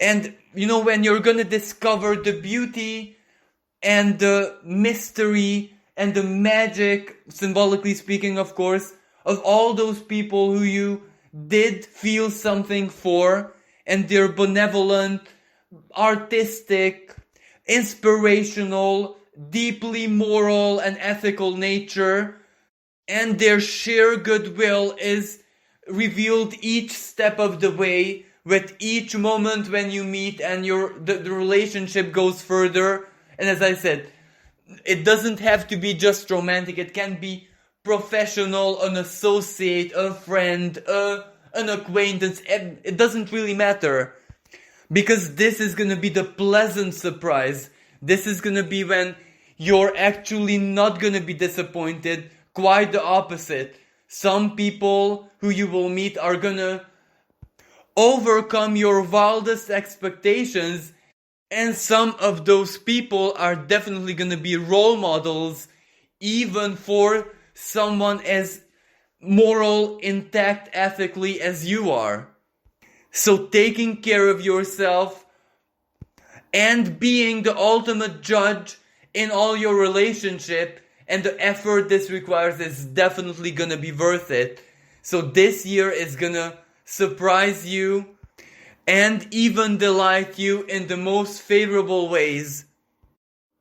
And when you're gonna discover the beauty and the mystery and the magic, symbolically speaking of course, of all those people who you did feel something for, and their benevolent, artistic, inspirational, deeply moral and ethical nature, and their sheer goodwill is revealed each step of the way, with each moment when you meet and the relationship goes further. And as I said, it doesn't have to be just romantic, it can be professional, an associate, a friend, an acquaintance. It doesn't really matter, because this is gonna be the pleasant surprise. This is gonna be when you're actually not gonna be disappointed. Quite the opposite. Some people who you will meet are gonna overcome your wildest expectations, and some of those people are definitely gonna be role models, even for someone as moral, intact, ethically as you are. So taking care of yourself and being the ultimate judge in all your relationship and the effort this requires is definitely gonna be worth it. So this year is gonna surprise you and even delight you in the most favorable ways.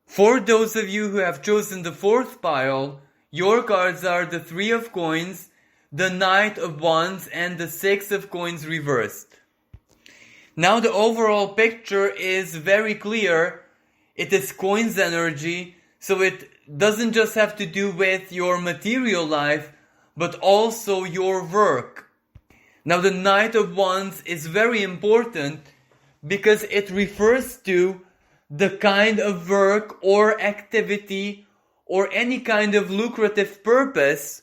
For those of you who have chosen the fourth pile, your cards are the 3 of coins, the Knight of Wands, and the 6 of coins reversed. Now the overall picture is very clear. It is coins energy, so it doesn't just have to do with your material life, but also your work. Now the Knight of Wands is very important because it refers to the kind of work or activity or any kind of lucrative purpose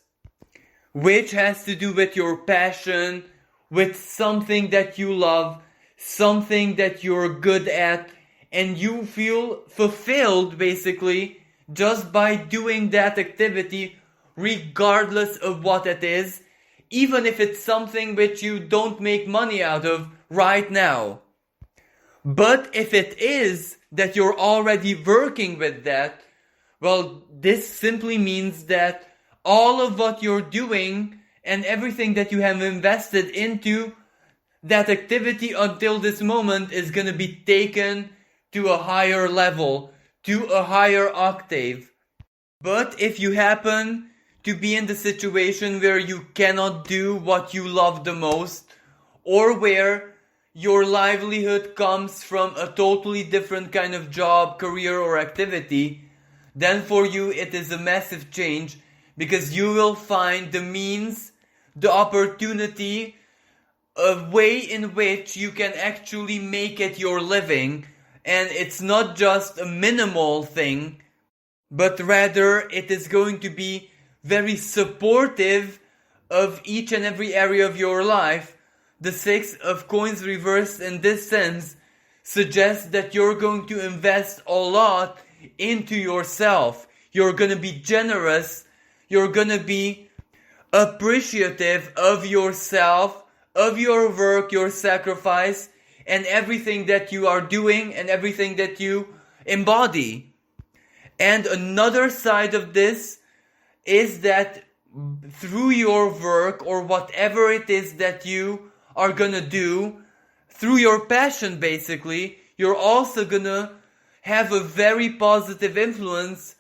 which has to do with your passion, with something that you love, something that you're good at, and you feel fulfilled basically just by doing that activity, regardless of what it is, even if it's something which you don't make money out of right now. But if it is that you're already working with that, well, this simply means that all of what you're doing and everything that you have invested into that activity until this moment is going to be taken to a higher level. to a higher octave. But if you happen to be in the situation where you cannot do what you love the most, or where your livelihood comes from a totally different kind of job, career, or activity, then for you it is a massive change, because you will find the means, the opportunity, a way in which you can actually make it your living. And it's not just a minimal thing, but rather it is going to be very supportive of each and every area of your life. The Six of Coins reversed in this sense suggests that you're going to invest a lot into yourself. You're going to be generous. You're going to be appreciative of yourself, of your work, your sacrifice, and everything that you are doing and everything that you embody. And another side of this is that through your work, or whatever it is that you are gonna do, through your passion basically, you're also gonna have a very positive influence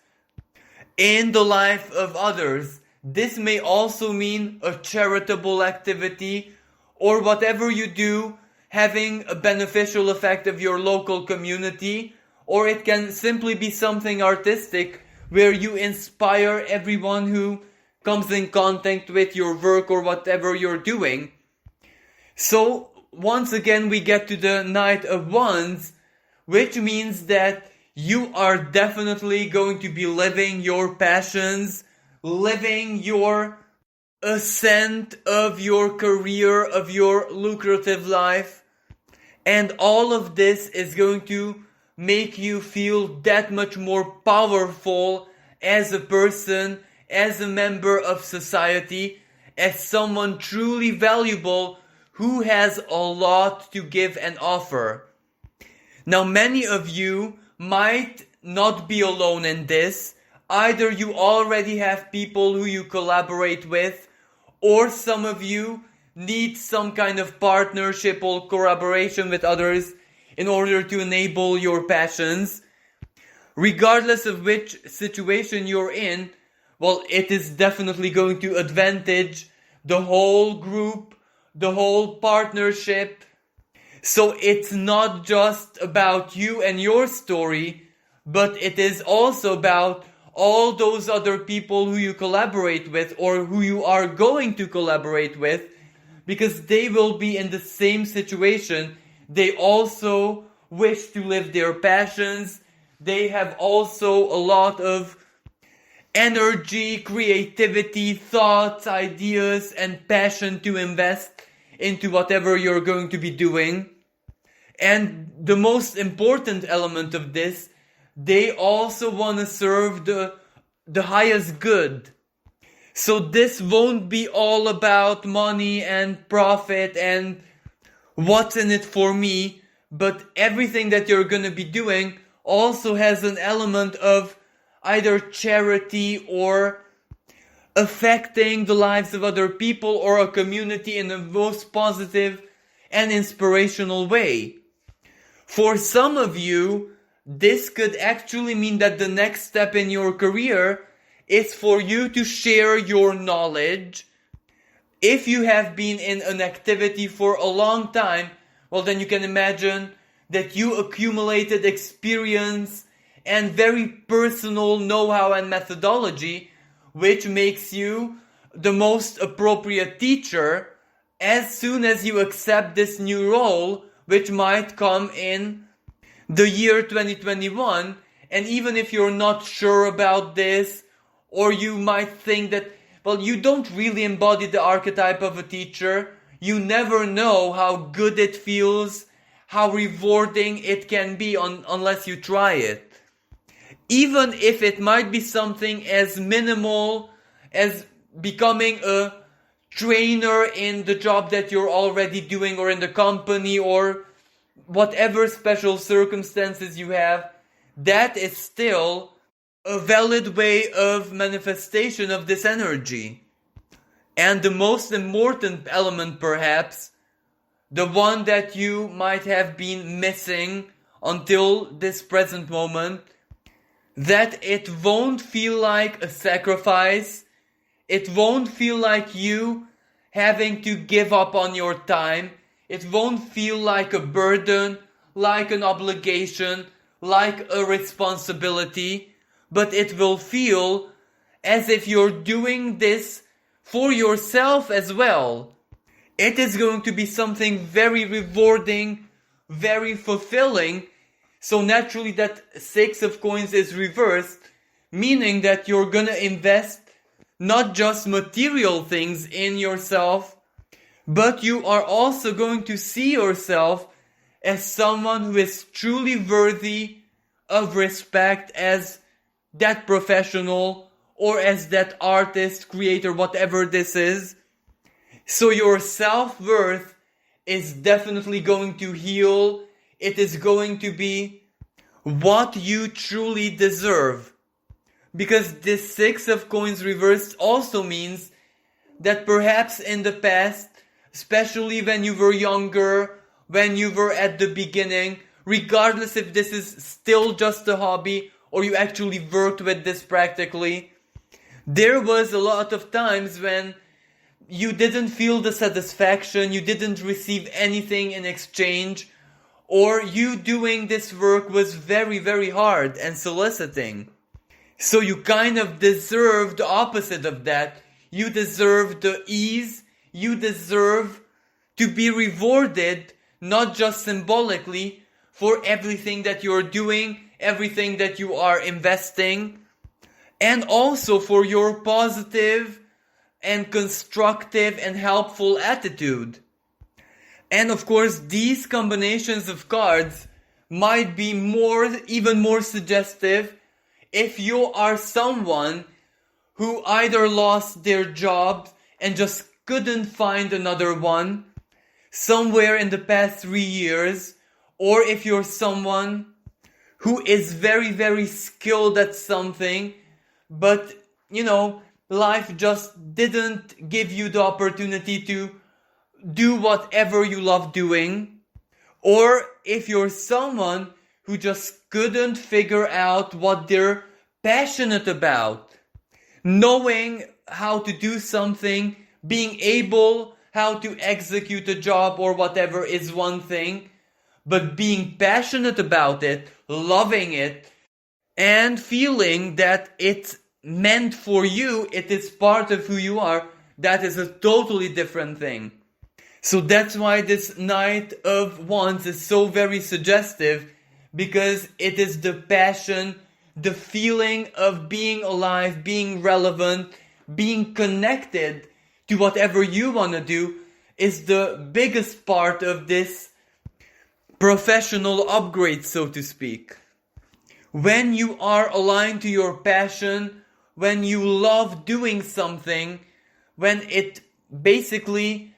in the life of others. This may also mean a charitable activity, or whatever you do having a beneficial effect of your local community, or it can simply be something artistic where you inspire everyone who comes in contact with your work or whatever you're doing. So once again we get to the Knight of Wands, which means that you are definitely going to be living your passions, living your ascent of your career, of your lucrative life. And all of this is going to make you feel that much more powerful as a person, as a member of society, as someone truly valuable who has a lot to give and offer. Now, many of you might not be alone in this. Either you already have people who you collaborate with, or some of you need some kind of partnership or collaboration with others in order to enable your passions. Regardless of which situation you're in, well, it is definitely going to advantage the whole group, the whole partnership. So it's not just about you and your story, but it is also about all those other people who you collaborate with or who you are going to collaborate with, because they will be in the same situation. They also wish to live their passions. They have also a lot of energy, creativity, thoughts, ideas, and passion to invest into whatever you're going to be doing. And the most important element of this, they also want to serve the highest good. So this won't be all about money and profit and what's in it for me, but everything that you're going to be doing also has an element of either charity or affecting the lives of other people or a community in the most positive and inspirational way. For some of you, this could actually mean that the next step in your career is for you to share your knowledge. If you have been in an activity for a long time, well, then you can imagine that you accumulated experience and very personal know-how and methodology, which makes you the most appropriate teacher as soon as you accept this new role, which might come in the year 2021. And even if you're not sure about this, or you might think that, well, you don't really embody the archetype of a teacher, you never know how good it feels, how rewarding it can be unless you try it. Even if it might be something as minimal as becoming a trainer in the job that you're already doing, or in the company, or whatever special circumstances you have, that is still a valid way of manifestation of this energy. And the most important element, perhaps, the one that you might have been missing until this present moment, that it won't feel like a sacrifice. It won't feel like you having to give up on your time. It won't feel like a burden, like an obligation, like a responsibility, but it will feel as if you're doing this for yourself as well. It is going to be something very rewarding, very fulfilling. So naturally that 6 of coins is reversed, meaning that you're gonna invest not just material things in yourself, but you are also going to see yourself as someone who is truly worthy of respect as that professional or as that artist, creator, whatever this is. So your self-worth is definitely going to heal. It is going to be what you truly deserve. Because this 6 of coins reversed also means that perhaps in the past, especially when you were younger, when you were at the beginning, regardless if this is still just a hobby or you actually worked with this practically, there was a lot of times when you didn't feel the satisfaction, you didn't receive anything in exchange, or you doing this work was very, very hard and soliciting. So you kind of deserve the opposite of that. You deserve the ease, you deserve to be rewarded, not just symbolically, for everything that you're doing, everything that you are investing, and also for your positive and constructive and helpful attitude. And of course, these combinations of cards might be even more suggestive if you are someone who either lost their job and just couldn't find another one somewhere in the past 3 years, or if you're someone who is very, very skilled at something, but, life just didn't give you the opportunity to do whatever you love doing. Or if you're someone who just couldn't figure out what they're passionate about. Knowing how to do something, being able how to execute a job or whatever is one thing, but being passionate about it, loving it, and feeling that it's meant for you, it is part of who you are, that is a totally different thing. So that's why this Knight of Wands is so very suggestive, because it is the passion, the feeling of being alive, being relevant, being connected to whatever you want to do is the biggest part of this professional upgrade, so to speak. When you are aligned to your passion, when you love doing something, when it basically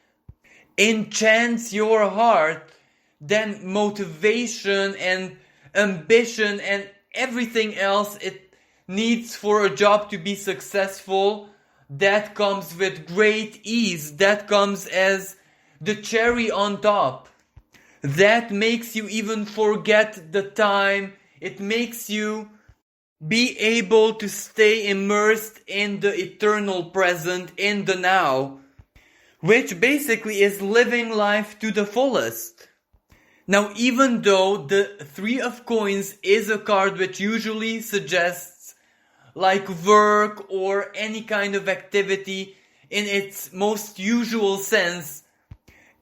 enchants your heart, then motivation and ambition and everything else it needs for a job to be successful, that comes with great ease. That comes as the cherry on top. That makes you even forget the time. It makes you be able to stay immersed in the eternal present, in the now, which basically is living life to the fullest. Now, even though the 3 of coins is a card which usually suggests like work or any kind of activity in its most usual sense,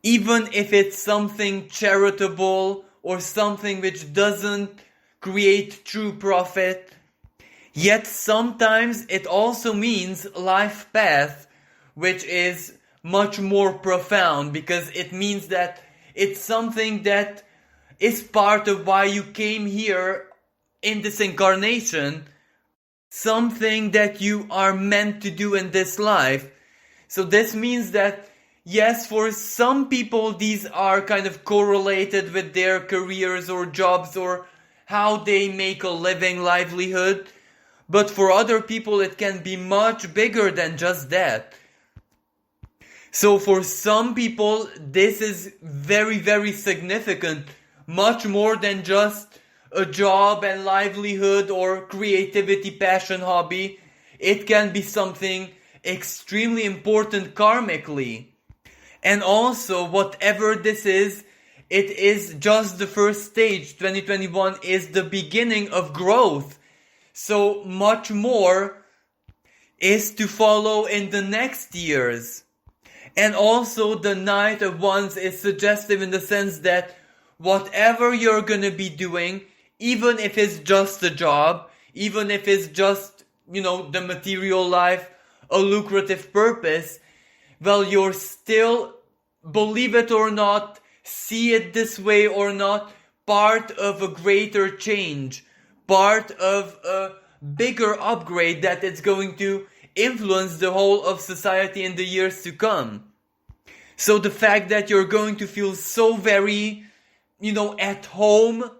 even if it's something charitable or something which doesn't create true profit, yet sometimes it also means life path, which is much more profound, because it means that it's something that is part of why you came here in this incarnation, something that you are meant to do in this life. So this means that, yes, for some people these are kind of correlated with their careers or jobs or how they make a living, livelihood, but for other people it can be much bigger than just that. So for some people, this is very, very significant, much more than just a job and livelihood or creativity, passion, hobby. It can be something extremely important karmically. And also, whatever this is, it is just the first stage. 2021 is the beginning of growth. So much more is to follow in the next years. And also, the Knight of Wands is suggestive in the sense that whatever you're gonna be doing, even if it's just a job, even if it's just, the material life, a lucrative purpose, well, you're still, believe it or not, see it this way or not, part of a greater change, part of a bigger upgrade that it's going to influence the whole of society in the years to come. So the fact that you're going to feel so very, at home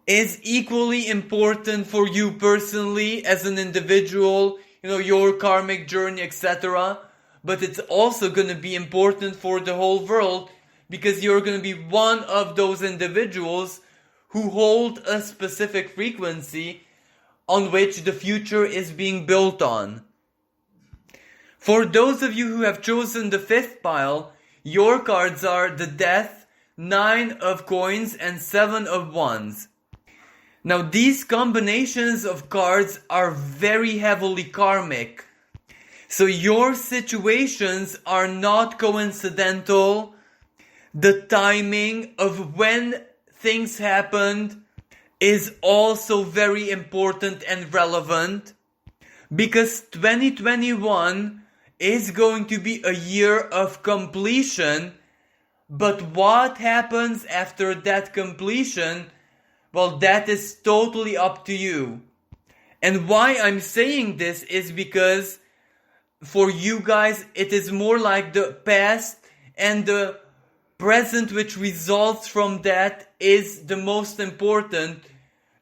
is equally important for you personally as an individual, your karmic journey, etc. But it's also going to be important for the whole world because you're going to be one of those individuals who hold a specific frequency on which the future is being built on. For those of you who have chosen the 5th pile, your cards are the Death, 9 of Coins, and 7 of Wands. Now these combinations of cards are very heavily karmic. So your situations are not coincidental. The timing of when things happened is also very important and relevant. Because 2021 is going to be a year of completion. But what happens after that completion? Well, that is totally up to you. And why I'm saying this is because for you guys, it is more like the past and the present which results from that is the most important.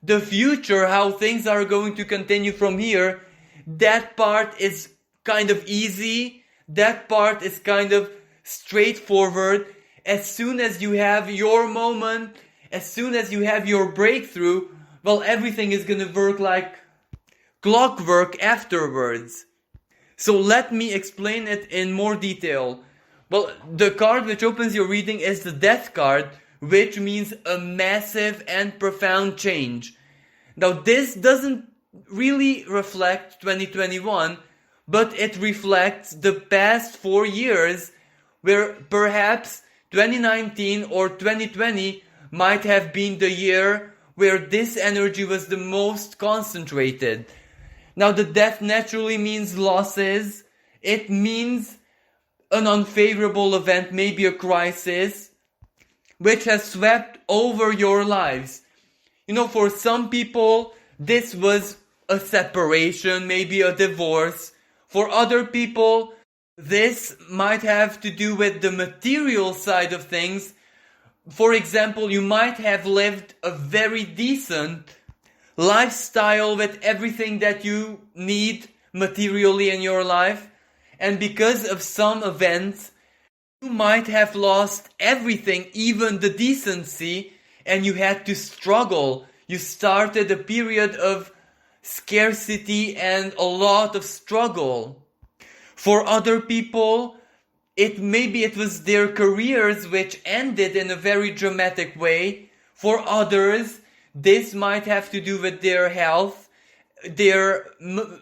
The future, how things are going to continue from here, that part is kind of easy. That part is kind of straightforward. As soon as you have your moment, as soon as you have your breakthrough, well, everything is gonna work like clockwork afterwards. So let me explain it in more detail. Well, the card which opens your reading is the Death card, which means a massive and profound change. Now, this doesn't really reflect 2021, but it reflects the past 4 years where perhaps 2019 or 2020 might have been the year where this energy was the most concentrated. Now, the Death naturally means losses. It means an unfavorable event, maybe a crisis, which has swept over your lives. For some people, this was a separation, maybe a divorce. For other people, this might have to do with the material side of things. For example, you might have lived a very decent lifestyle with everything that you need materially in your life. And because of some events, you might have lost everything, even the decency, and you had to struggle. You started a period of scarcity and a lot of struggle. For other people, maybe it was their careers which ended in a very dramatic way. For others, this might have to do with their health, their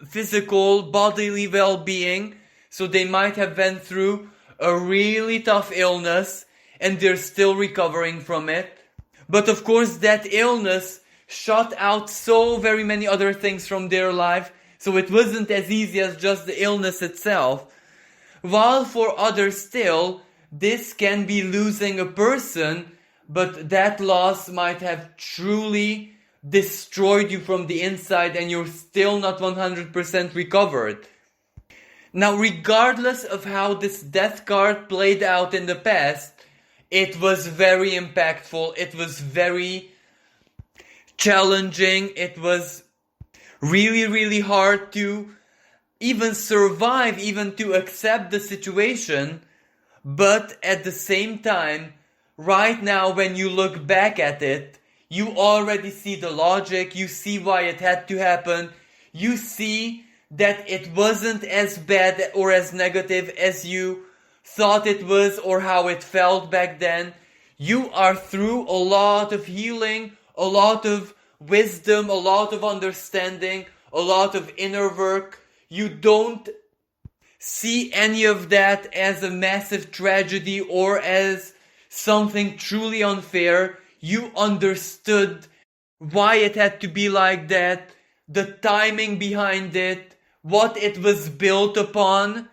physical, bodily well-being. So they might have went through a really tough illness and they're still recovering from it. But of course, that illness shut out so very many other things from their life. So it wasn't as easy as just the illness itself. While for others still, this can be losing a person, but that loss might have truly destroyed you from the inside and you're still not 100% recovered. Now, regardless of how this Death card played out in the past, it was very impactful, it was very challenging, it was really, really hard to even survive, even to accept the situation. But at the same time, right now when you look back at it, You already see the logic, you see why it had to happen, you see that it wasn't as bad or as negative as you thought it was or how it felt back then. You are through a lot of healing, a lot of wisdom, a lot of understanding, a lot of inner work. You don't see any of that as a massive tragedy or as something truly unfair. You understood why it had to be like that, the timing behind it, what it was built upon,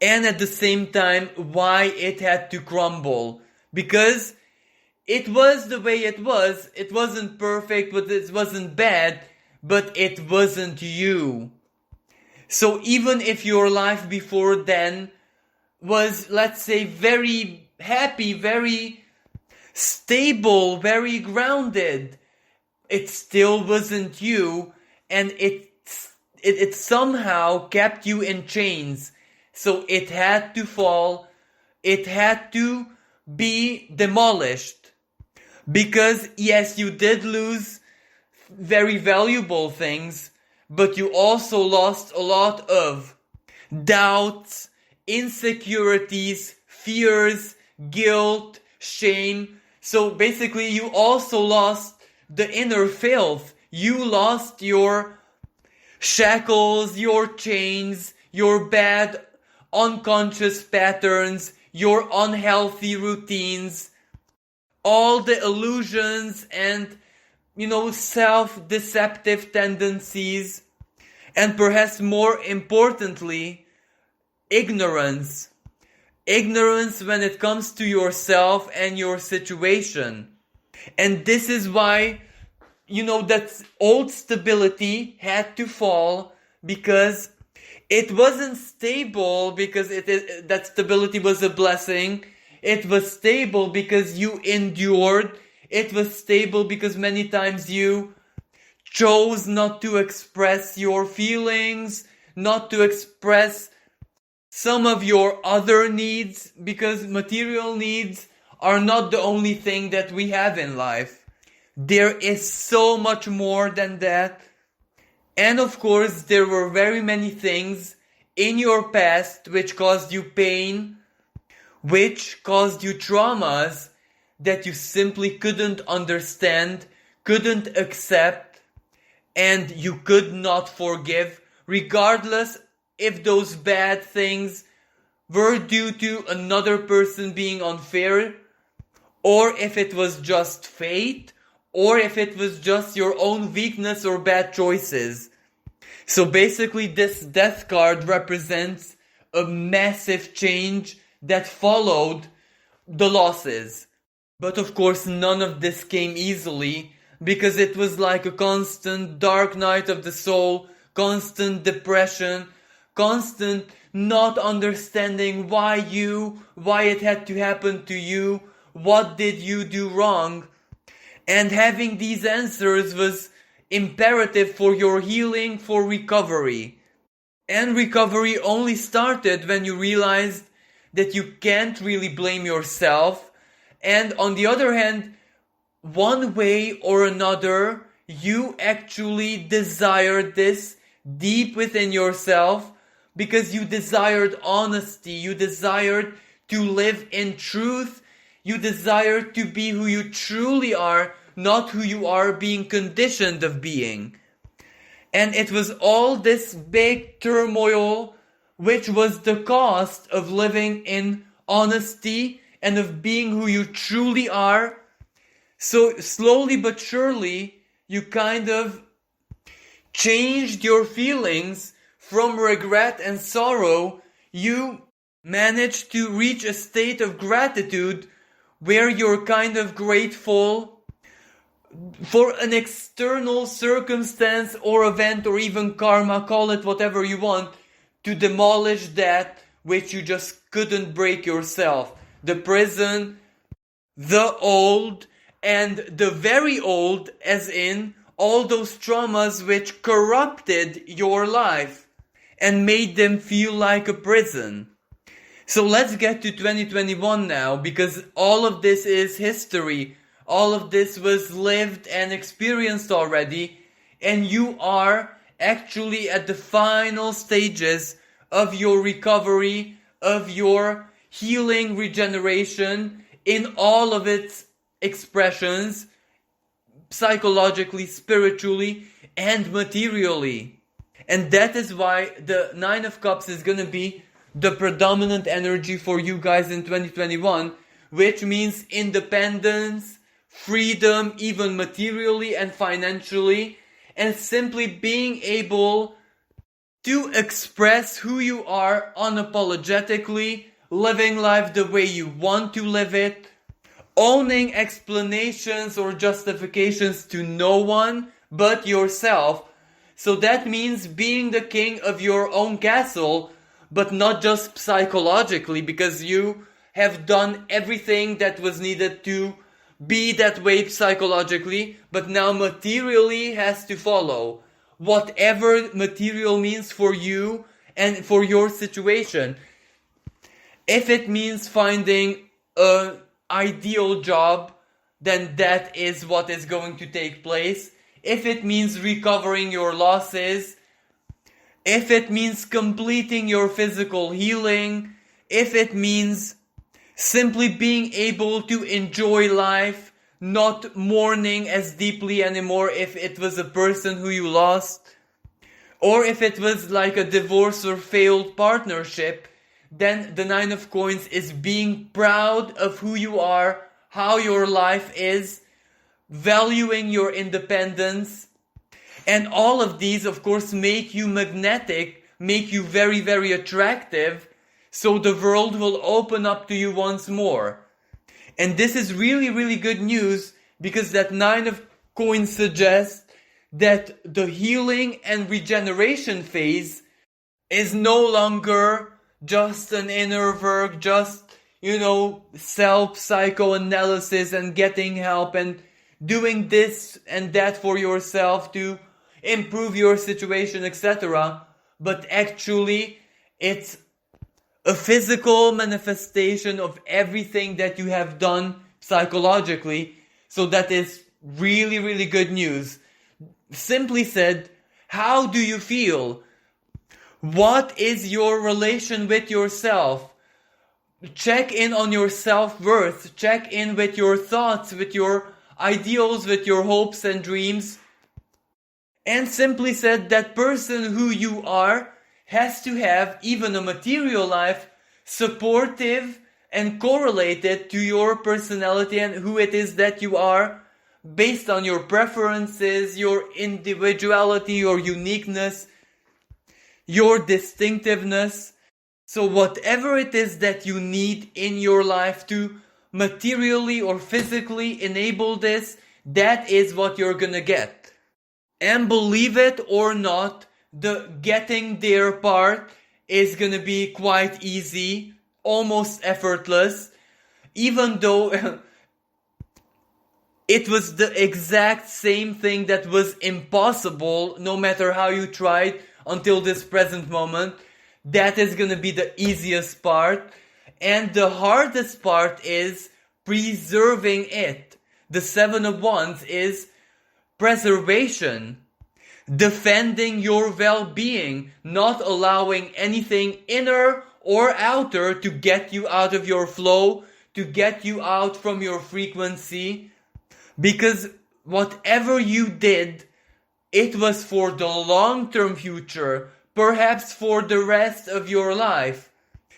and at the same time why it had to crumble. Because it was the way it was. It wasn't perfect, but it wasn't bad, but it wasn't you. So even if your life before then was, let's say, very happy, very stable, very grounded, it still wasn't you, and it somehow kept you in chains. So it had to fall, it had to be demolished. Because yes, you did lose very valuable things, but you also lost a lot of doubts, insecurities, fears, guilt, shame. So basically you also lost the inner filth. You lost your shackles, your chains, your bad unconscious patterns, your unhealthy routines, all the illusions and, self-deceptive tendencies, and perhaps more importantly, ignorance. Ignorance when it comes to yourself and your situation. And this is why, that old stability had to fall, because it wasn't stable because that stability was a blessing. It was stable because you endured. It was stable because many times you chose not to express your feelings, not to express some of your other needs, because material needs are not the only thing that we have in life. There is so much more than that. And of course, there were very many things in your past which caused you pain, which caused you traumas that you simply couldn't understand, couldn't accept, and you could not forgive, regardless if those bad things were due to another person being unfair, or if it was just fate, or if it was just your own weakness or bad choices. So basically this death card represents a massive change that followed the losses. But of course none of this came easily, because it was like a constant dark night of the soul, constant depression, constant not understanding why it had to happen to you, what did you do wrong. And having these answers was imperative for your healing, for recovery. And recovery only started when you realized that you can't really blame yourself. And on the other hand, one way or another, you actually desired this deep within yourself, because you desired honesty, you desired to live in truth, you desired to be who you truly are, not who you are being conditioned of being. And it was all this big turmoil which was the cost of living in honesty and of being who you truly are. So slowly but surely, you kind of changed your feelings from regret and sorrow. You managed to reach a state of gratitude where you're kind of grateful for an external circumstance or event or even karma, call it whatever you want, to demolish that which you just couldn't break yourself. The prison, the old, and the very old, as in all those traumas which corrupted your life and made them feel like a prison. So let's get to 2021 now, because all of this is history. all of this was lived and experienced already, and you are actually at the final stages of your recovery, of your healing, regeneration in all of its expressions, psychologically, spiritually, and materially. And that is why the Nine of Cups is going to be the predominant energy for you guys in 2021, which means independence, freedom, even materially and financially, and simply being able to express who you are unapologetically, living life the way you want to live it, owning explanations or justifications to no one but yourself. So that means being the king of your own castle, but not just psychologically, because you have done everything that was needed to be that way psychologically, but now materially has to follow. Whatever material means for you and for your situation. If it means finding an ideal job, then that is what is going to take place. If it means recovering your losses, if it means completing your physical healing, if it means simply being able to enjoy life, not mourning as deeply anymore if it was a person who you lost, or if it was like a divorce or failed partnership, then the Nine of Coins is being proud of who you are, how your life is, valuing your independence. And all of these, of course, make you magnetic, make you very, very attractive, so the world will open up to you once more. And this is really, really good news, because that Nine of Coins suggests that the healing and regeneration phase is no longer just an inner work, just, self-psychoanalysis and getting help and doing this and that for yourself to improve your situation, etc. But actually, it's a physical manifestation of everything that you have done psychologically. So that is really, really good news. Simply said, how do you feel? What is your relation with yourself? Check in on your self-worth. Check in with your thoughts, with your ideals, with your hopes and dreams. And simply said, that person who you are has to have even a material life supportive and correlated to your personality and who it is that you are, based on your preferences, your individuality, your uniqueness, your distinctiveness. So whatever it is that you need in your life to materially or physically enable this, that is what you're gonna get. And believe it or not, the getting there part is gonna be quite easy, almost effortless, even though it was the exact same thing that was impossible, no matter how you tried until this present moment. That is gonna be the easiest part. And the hardest part is preserving it. The Seven of Wands is preservation. Defending your well-being, not allowing anything inner or outer to get you out of your flow, to get you out from your frequency. Because whatever you did, it was for the long-term future, perhaps for the rest of your life.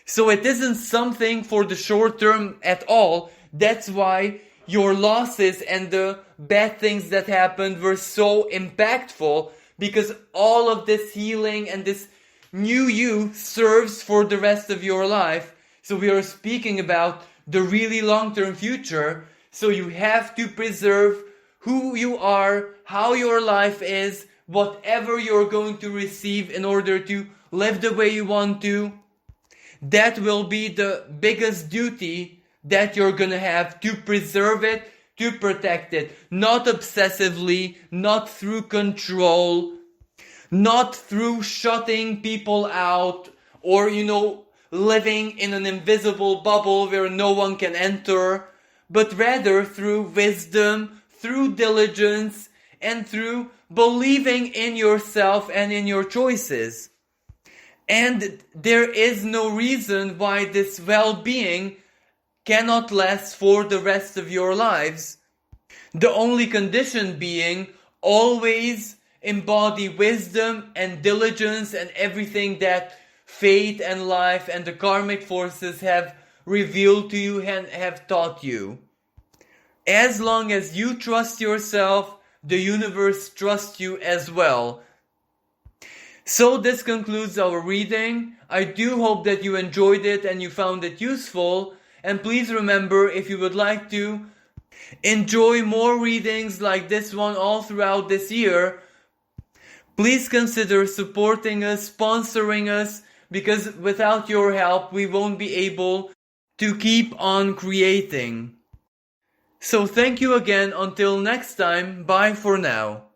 So it isn't something for the short term at all. That's why your losses and the bad things that happened were so impactful, because all of this healing and this new you serves for the rest of your life. So we are speaking about the really long-term future. So you have to preserve who you are, how your life is, whatever you're going to receive in order to live the way you want to. That will be the biggest duty that you're gonna have, to preserve it, to protect it. Not obsessively, not through control, not through shutting people out, or living in an invisible bubble where no one can enter, but rather through wisdom, through diligence, and through believing in yourself and in your choices. And there is no reason why this well-being cannot last for the rest of your lives. The only condition being always embody wisdom and diligence and everything that fate and life and the karmic forces have revealed to you and have taught you. As long as you trust yourself, the universe trusts you as well. So this concludes our reading. I do hope that you enjoyed it and you found it useful. And please remember, if you would like to enjoy more readings like this one all throughout this year, please consider supporting us, sponsoring us, because without your help we won't be able to keep on creating. So thank you again. Until next time, bye for now.